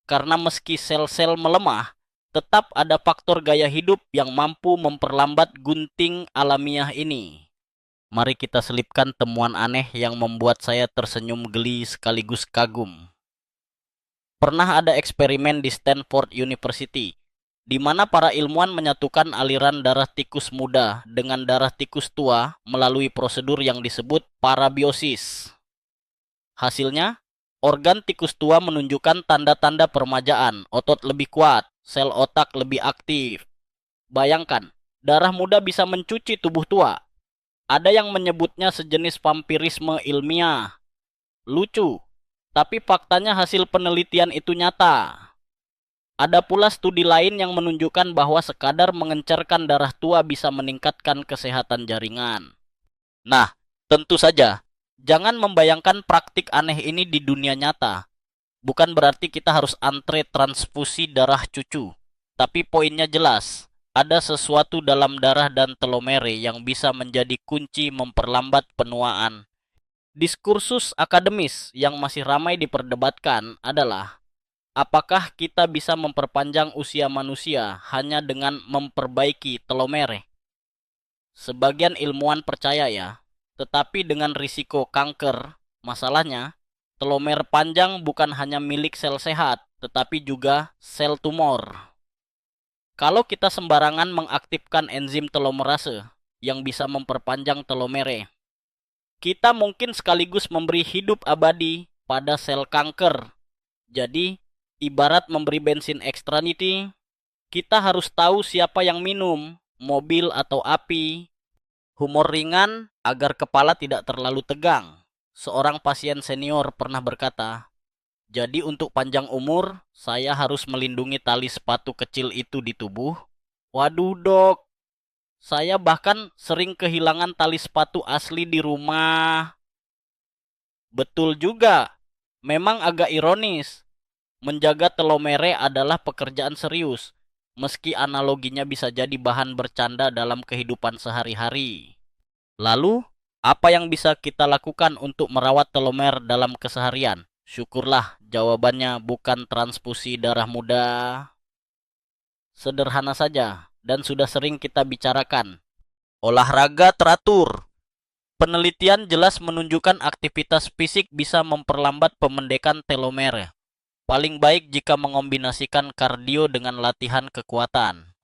karena meski sel-sel melemah, tetap ada faktor gaya hidup yang mampu memperlambat gunting alamiah ini. Mari kita selipkan temuan aneh yang membuat saya tersenyum geli sekaligus kagum. Pernah ada eksperimen di Stanford University, di mana para ilmuwan menyatukan aliran darah tikus muda dengan darah tikus tua melalui prosedur yang disebut parabiosis. Hasilnya, organ tikus tua menunjukkan tanda-tanda permajaan, otot lebih kuat, sel otak lebih aktif. Bayangkan, darah muda bisa mencuci tubuh tua. Ada yang menyebutnya sejenis vampirisme ilmiah. Lucu, tapi faktanya hasil penelitian itu nyata. Ada pula studi lain yang menunjukkan bahwa sekadar mengencerkan darah tua bisa meningkatkan kesehatan jaringan. Nah, tentu saja, jangan membayangkan praktik aneh ini di dunia nyata. Bukan berarti kita harus antre transfusi darah cucu. Tapi poinnya jelas. Ada sesuatu dalam darah dan telomere yang bisa menjadi kunci memperlambat penuaan. Diskursus akademis yang masih ramai diperdebatkan adalah, apakah kita bisa memperpanjang usia manusia hanya dengan memperbaiki telomere? Sebagian ilmuwan percaya ya, tetapi dengan risiko kanker. Masalahnya, telomer panjang bukan hanya milik sel sehat, tetapi juga sel tumor. Kalau kita sembarangan mengaktifkan enzim telomerase yang bisa memperpanjang telomere, kita mungkin sekaligus memberi hidup abadi pada sel kanker. Jadi, ibarat memberi bensin ekstra nih, kita harus tahu siapa yang minum, mobil atau api. Humor ringan agar kepala tidak terlalu tegang. Seorang pasien senior pernah berkata, jadi untuk panjang umur, saya harus melindungi tali sepatu kecil itu di tubuh. Waduh dok, saya bahkan sering kehilangan tali sepatu asli di rumah. Betul juga, memang agak ironis. Menjaga telomere adalah pekerjaan serius, meski analoginya bisa jadi bahan bercanda dalam kehidupan sehari-hari. Lalu, apa yang bisa kita lakukan untuk merawat telomer dalam keseharian? Syukurlah jawabannya bukan transfusi darah muda. Sederhana saja dan sudah sering kita bicarakan. Olahraga teratur. Penelitian jelas menunjukkan aktivitas fisik bisa memperlambat pemendekan telomer. Paling baik jika mengombinasikan kardio dengan latihan kekuatan.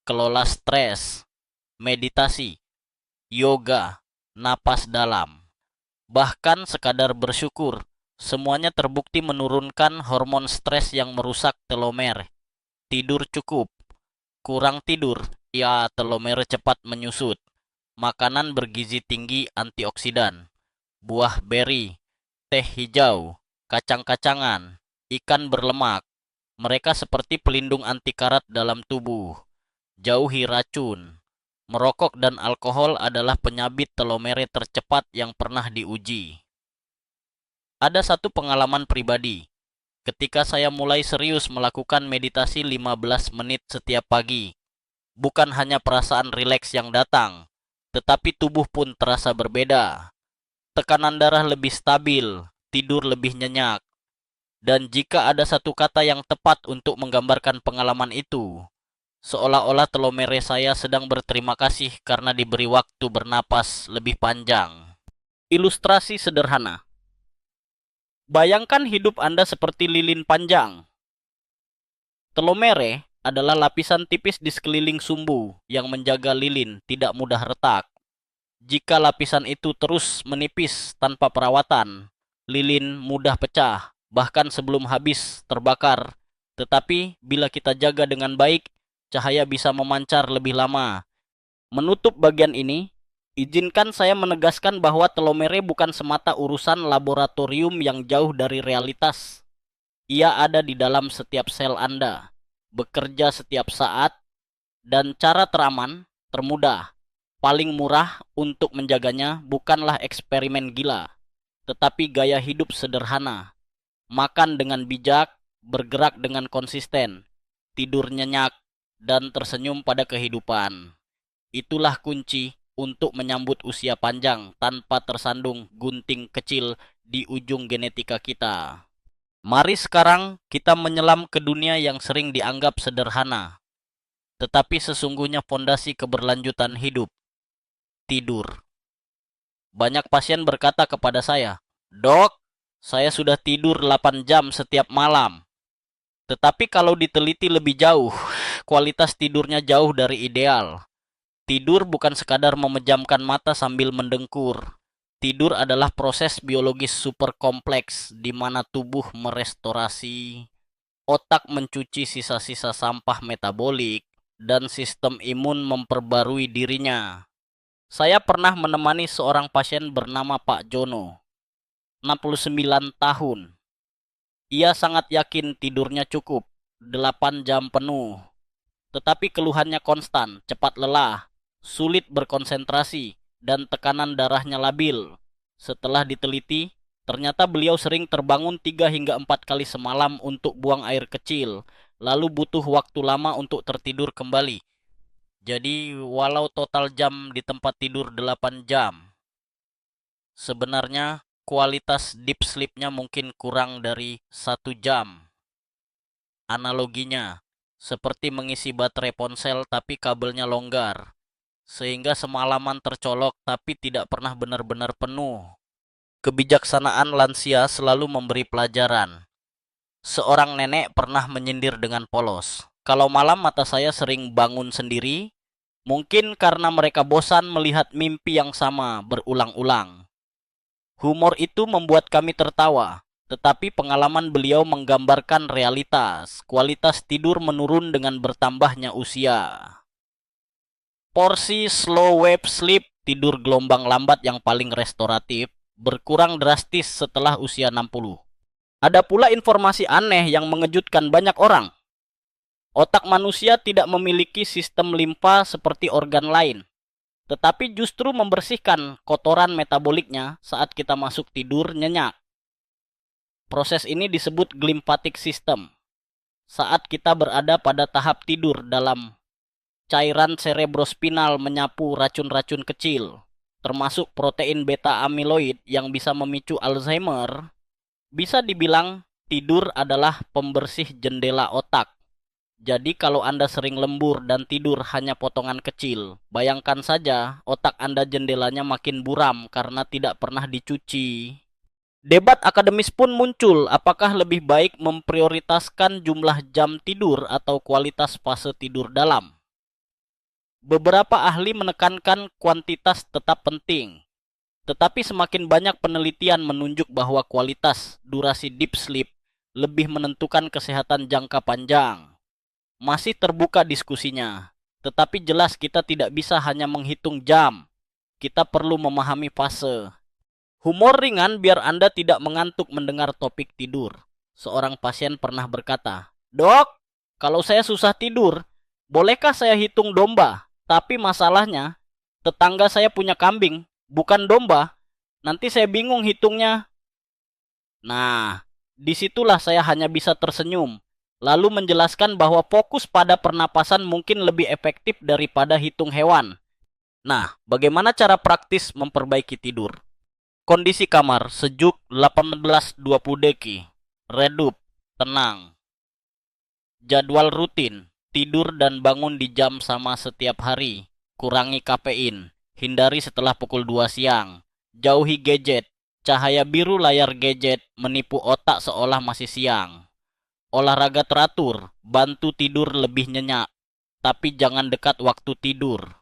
Kelola stres, meditasi, yoga, napas dalam. Bahkan sekadar bersyukur. Semuanya terbukti menurunkan hormon stres yang merusak telomer. Tidur cukup. Kurang tidur, ya telomer cepat menyusut. Makanan bergizi tinggi antioksidan. Buah beri, teh hijau, kacang-kacangan, ikan berlemak. Mereka seperti pelindung anti karat dalam tubuh. Jauhi racun. Merokok dan alkohol adalah penyabit telomere tercepat yang pernah diuji. Ada satu pengalaman pribadi. Ketika saya mulai serius melakukan meditasi 15 menit setiap pagi, bukan hanya perasaan rileks yang datang, tetapi tubuh pun terasa berbeda. Tekanan darah lebih stabil, tidur lebih nyenyak, Dan jika ada satu kata yang tepat untuk menggambarkan pengalaman itu, seolah-olah telomere saya sedang berterima kasih karena diberi waktu bernapas lebih panjang. Ilustrasi sederhana. Bayangkan hidup Anda seperti lilin panjang. Telomere adalah lapisan tipis di sekeliling sumbu yang menjaga lilin tidak mudah retak. Jika lapisan itu terus menipis tanpa perawatan, lilin mudah pecah, bahkan sebelum habis terbakar. Tetapi bila kita jaga dengan baik, cahaya bisa memancar lebih lama. Menutup bagian ini, izinkan saya menegaskan bahwa telomere bukan semata urusan laboratorium yang jauh dari realitas. Ia ada di dalam setiap sel Anda, bekerja setiap saat, dan cara teraman, termudah, paling murah untuk menjaganya bukanlah eksperimen gila, tetapi gaya hidup sederhana. Makan dengan bijak, bergerak dengan konsisten, tidur nyenyak, dan tersenyum pada kehidupan. Itulah kunci untuk menyambut usia panjang tanpa tersandung gunting kecil di ujung genetika kita. Mari sekarang kita menyelam ke dunia yang sering dianggap sederhana, tetapi sesungguhnya fondasi keberlanjutan hidup, tidur. Banyak pasien berkata kepada saya, "Dok, saya sudah tidur 8 jam setiap malam." Tetapi kalau diteliti lebih jauh, kualitas tidurnya jauh dari ideal. Tidur bukan sekadar memejamkan mata sambil mendengkur. Tidur adalah proses biologis super kompleks di mana tubuh merestorasi, otak mencuci sisa-sisa sampah metabolik, dan sistem imun memperbarui dirinya. Saya pernah menemani seorang pasien bernama Pak Jono, 69 tahun. Ia sangat yakin tidurnya cukup, 8 jam penuh. Tetapi keluhannya konstan, cepat lelah, sulit berkonsentrasi, dan tekanan darahnya labil. Setelah diteliti, ternyata beliau sering terbangun 3 hingga 4 kali semalam untuk buang air kecil, lalu butuh waktu lama untuk tertidur kembali. Jadi, walau total jam di tempat tidur 8 jam, sebenarnya kualitas deep sleep-nya mungkin kurang dari 1 jam. Analoginya, seperti mengisi baterai ponsel tapi kabelnya longgar, sehingga semalaman tercolok tapi tidak pernah benar-benar penuh. Kebijaksanaan lansia selalu memberi pelajaran. Seorang nenek pernah menyindir dengan polos, "Kalau malam mata saya sering bangun sendiri, mungkin karena mereka bosan melihat mimpi yang sama berulang-ulang." Humor itu membuat kami tertawa, tetapi pengalaman beliau menggambarkan realitas. Kualitas tidur menurun dengan bertambahnya usia. Porsi slow wave sleep, tidur gelombang lambat yang paling restoratif, berkurang drastis setelah usia 60. Ada pula informasi aneh yang mengejutkan banyak orang. Otak manusia tidak memiliki sistem limfa seperti organ lain, tetapi justru membersihkan kotoran metaboliknya saat kita masuk tidur nyenyak. Proses ini disebut glymphatic system. Saat kita berada pada tahap tidur dalam, cairan cerebrospinal menyapu racun-racun kecil, termasuk protein beta amiloid yang bisa memicu Alzheimer. Bisa dibilang tidur adalah pembersih jendela otak. Jadi kalau Anda sering lembur dan tidur hanya potongan kecil, bayangkan saja otak Anda jendelanya makin buram karena tidak pernah dicuci. Debat akademis pun muncul, apakah lebih baik memprioritaskan jumlah jam tidur atau kualitas fase tidur dalam. Beberapa ahli menekankan kuantitas tetap penting, tetapi semakin banyak penelitian menunjuk bahwa kualitas durasi deep sleep lebih menentukan kesehatan jangka panjang. Masih terbuka diskusinya, tetapi jelas kita tidak bisa hanya menghitung jam. Kita perlu memahami fase. Humor ringan biar Anda tidak mengantuk mendengar topik tidur. Seorang pasien pernah berkata, "Dok, kalau saya susah tidur, bolehkah saya hitung domba? Tapi masalahnya, tetangga saya punya kambing, bukan domba. Nanti saya bingung hitungnya." Nah, disitulah saya hanya bisa tersenyum, lalu menjelaskan bahwa fokus pada pernapasan mungkin lebih efektif daripada hitung hewan. Nah, bagaimana cara praktis memperbaiki tidur? Kondisi kamar sejuk 18-20 deki. redup, tenang. Jadwal rutin, tidur dan bangun di jam sama setiap hari. Kurangi kafein, hindari setelah pukul 2 siang. Jauhi gadget, cahaya biru layar gadget menipu otak seolah masih siang. Olahraga teratur, bantu tidur lebih nyenyak, tapi jangan dekat waktu tidur.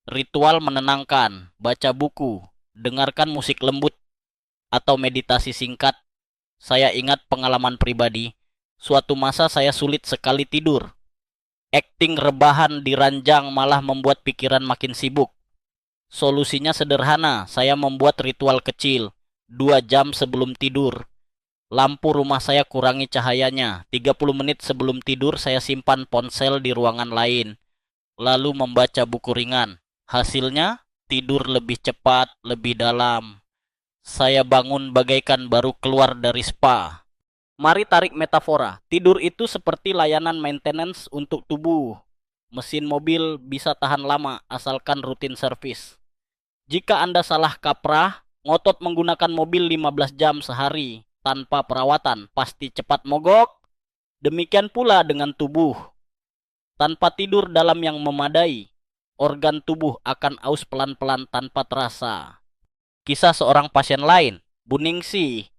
Ritual menenangkan, baca buku, dengarkan musik lembut, atau meditasi singkat. Saya ingat pengalaman pribadi, suatu masa saya sulit sekali tidur. Akting rebahan di ranjang malah membuat pikiran makin sibuk. Solusinya sederhana, saya membuat ritual kecil, 2 jam sebelum tidur. Lampu rumah saya kurangi cahayanya, 30 menit sebelum tidur saya simpan ponsel di ruangan lain, lalu membaca buku ringan. Hasilnya, tidur lebih cepat, lebih dalam. Saya bangun bagaikan baru keluar dari spa. Mari tarik metafora. Tidur itu seperti layanan maintenance untuk tubuh. Mesin mobil bisa tahan lama asalkan rutin servis. Jika Anda salah kaprah, ngotot menggunakan mobil 15 jam sehari tanpa perawatan, pasti cepat mogok. Demikian pula dengan tubuh. Tanpa tidur dalam yang memadai, organ tubuh akan aus pelan-pelan tanpa terasa. Kisah seorang pasien lain, Bu Ningsih,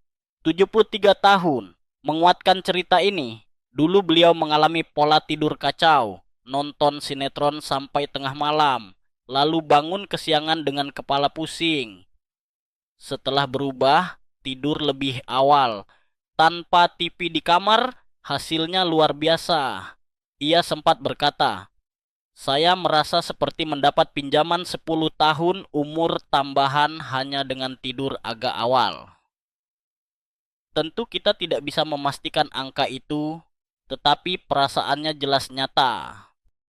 73 tahun, menguatkan cerita ini. Dulu beliau mengalami pola tidur kacau, nonton sinetron sampai tengah malam, lalu bangun kesiangan dengan kepala pusing. Setelah berubah, tidur lebih awal. Tanpa TV di kamar, hasilnya luar biasa. Ia sempat berkata, "Saya merasa seperti mendapat pinjaman 10 tahun umur tambahan hanya dengan tidur agak awal." Tentu kita tidak bisa memastikan angka itu, tetapi perasaannya jelas nyata.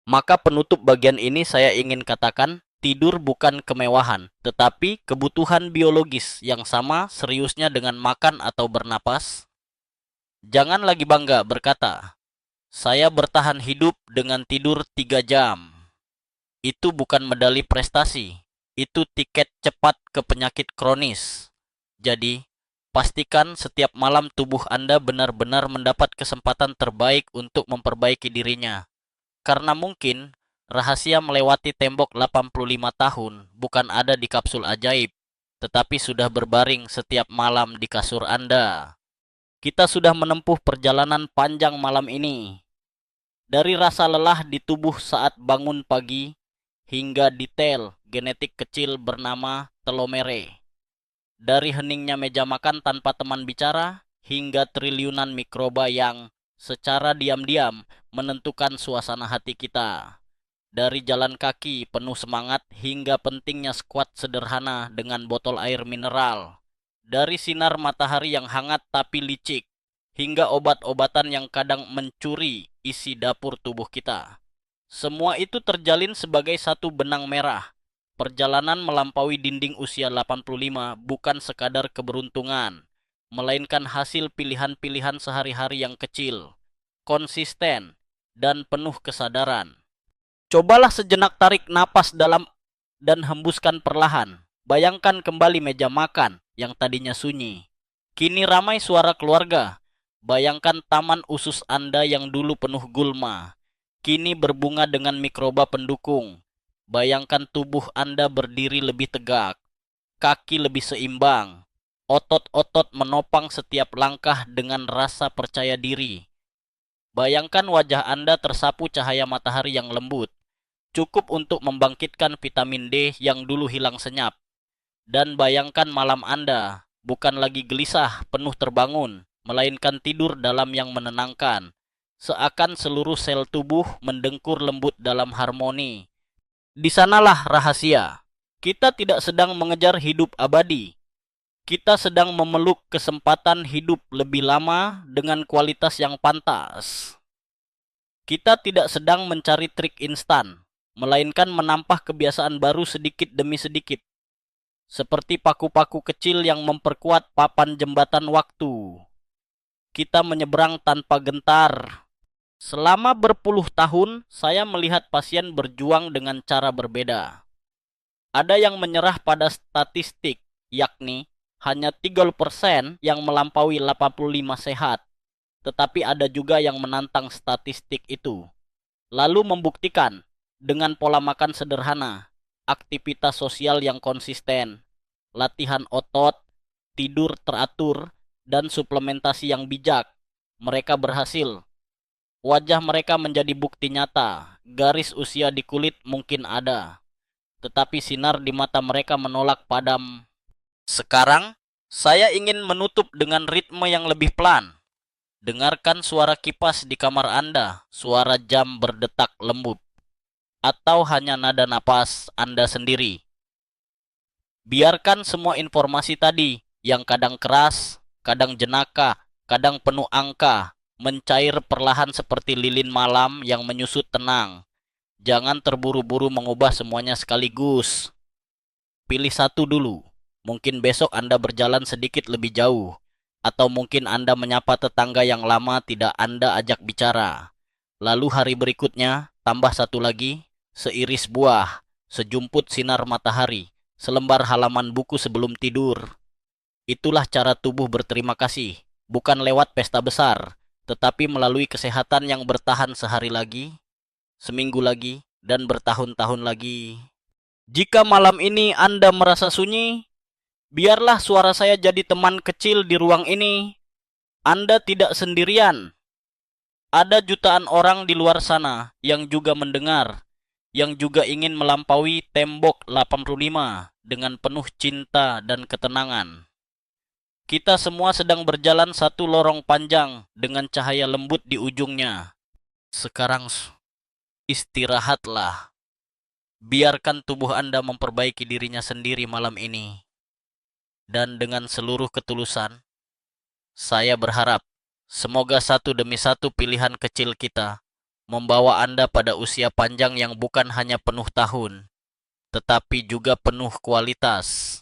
Maka penutup bagian ini saya ingin katakan, tidur bukan kemewahan, tetapi kebutuhan biologis yang sama seriusnya dengan makan atau bernapas. Jangan lagi bangga berkata, "Saya bertahan hidup dengan tidur 3 jam." Itu bukan medali prestasi, itu tiket cepat ke penyakit kronis. Jadi, pastikan setiap malam tubuh Anda benar-benar mendapat kesempatan terbaik untuk memperbaiki dirinya. Karena mungkin rahasia melewati tembok 85 tahun bukan ada di kapsul ajaib, tetapi sudah berbaring setiap malam di kasur Anda. Kita sudah menempuh perjalanan panjang malam ini. Dari rasa lelah di tubuh saat bangun pagi, hingga detail genetik kecil bernama telomere. Dari heningnya meja makan tanpa teman bicara, hingga triliunan mikroba yang secara diam-diam menentukan suasana hati kita. Dari jalan kaki penuh semangat hingga pentingnya squat sederhana dengan botol air mineral. Dari sinar matahari yang hangat tapi licik, hingga obat-obatan yang kadang mencuri isi dapur tubuh kita. Semua itu terjalin sebagai satu benang merah. Perjalanan melampaui dinding usia 85 bukan sekadar keberuntungan, melainkan hasil pilihan-pilihan sehari-hari yang kecil, konsisten, dan penuh kesadaran. Cobalah sejenak tarik napas dalam dan hembuskan perlahan. Bayangkan kembali meja makan yang tadinya sunyi. Kini ramai suara keluarga. Bayangkan taman usus Anda yang dulu penuh gulma. Kini berbunga dengan mikroba pendukung. Bayangkan tubuh Anda berdiri lebih tegak, kaki lebih seimbang, otot-otot menopang setiap langkah dengan rasa percaya diri. Bayangkan wajah Anda tersapu cahaya matahari yang lembut, cukup untuk membangkitkan vitamin D yang dulu hilang senyap. Dan bayangkan malam Anda bukan lagi gelisah penuh terbangun, melainkan tidur dalam yang menenangkan. Seakan seluruh sel tubuh mendengkur lembut dalam harmoni. Di sanalah rahasia. Kita tidak sedang mengejar hidup abadi. Kita sedang memeluk kesempatan hidup lebih lama dengan kualitas yang pantas. Kita tidak sedang mencari trik instan, melainkan menampah kebiasaan baru sedikit demi sedikit. Seperti paku-paku kecil yang memperkuat papan jembatan waktu. Kita menyeberang tanpa gentar. Selama berpuluh tahun, saya melihat pasien berjuang dengan cara berbeda. Ada yang menyerah pada statistik, yakni hanya 30% yang melampaui 85 sehat. tetapi ada juga yang menantang statistik itu, lalu membuktikan dengan pola makan sederhana, aktivitas sosial yang konsisten, latihan otot, tidur teratur, dan suplementasi yang bijak. Mereka berhasil. Wajah mereka menjadi bukti nyata. Garis usia di kulit mungkin ada, tetapi sinar di mata mereka menolak padam. Sekarang, saya ingin menutup dengan ritme yang lebih pelan. Dengarkan suara kipas di kamar Anda, suara jam berdetak lembut, atau hanya nada napas Anda sendiri. Biarkan semua informasi tadi, yang kadang keras, kadang jenaka, kadang penuh angka, mencair perlahan seperti lilin malam yang menyusut tenang. Jangan terburu-buru mengubah semuanya sekaligus. Pilih satu dulu. Mungkin besok Anda berjalan sedikit lebih jauh. Atau mungkin Anda menyapa tetangga yang lama tidak Anda ajak bicara. Lalu hari berikutnya, tambah satu lagi, seiris buah, sejumput sinar matahari, selembar halaman buku sebelum tidur. Itulah cara tubuh berterima kasih, bukan lewat pesta besar, tetapi melalui kesehatan yang bertahan sehari lagi, seminggu lagi, dan bertahun-tahun lagi. Jika malam ini Anda merasa sunyi, biarlah suara saya jadi teman kecil di ruang ini. Anda tidak sendirian. Ada jutaan orang di luar sana yang juga mendengar, yang juga ingin melampaui tembok 85 dengan penuh cinta dan ketenangan. Kita semua sedang berjalan satu lorong panjang dengan cahaya lembut di ujungnya. Sekarang istirahatlah. Biarkan tubuh Anda memperbaiki dirinya sendiri malam ini. Dan dengan seluruh ketulusan, saya berharap semoga satu demi satu pilihan kecil kita membawa Anda pada usia panjang yang bukan hanya penuh tahun, tetapi juga penuh kualitas.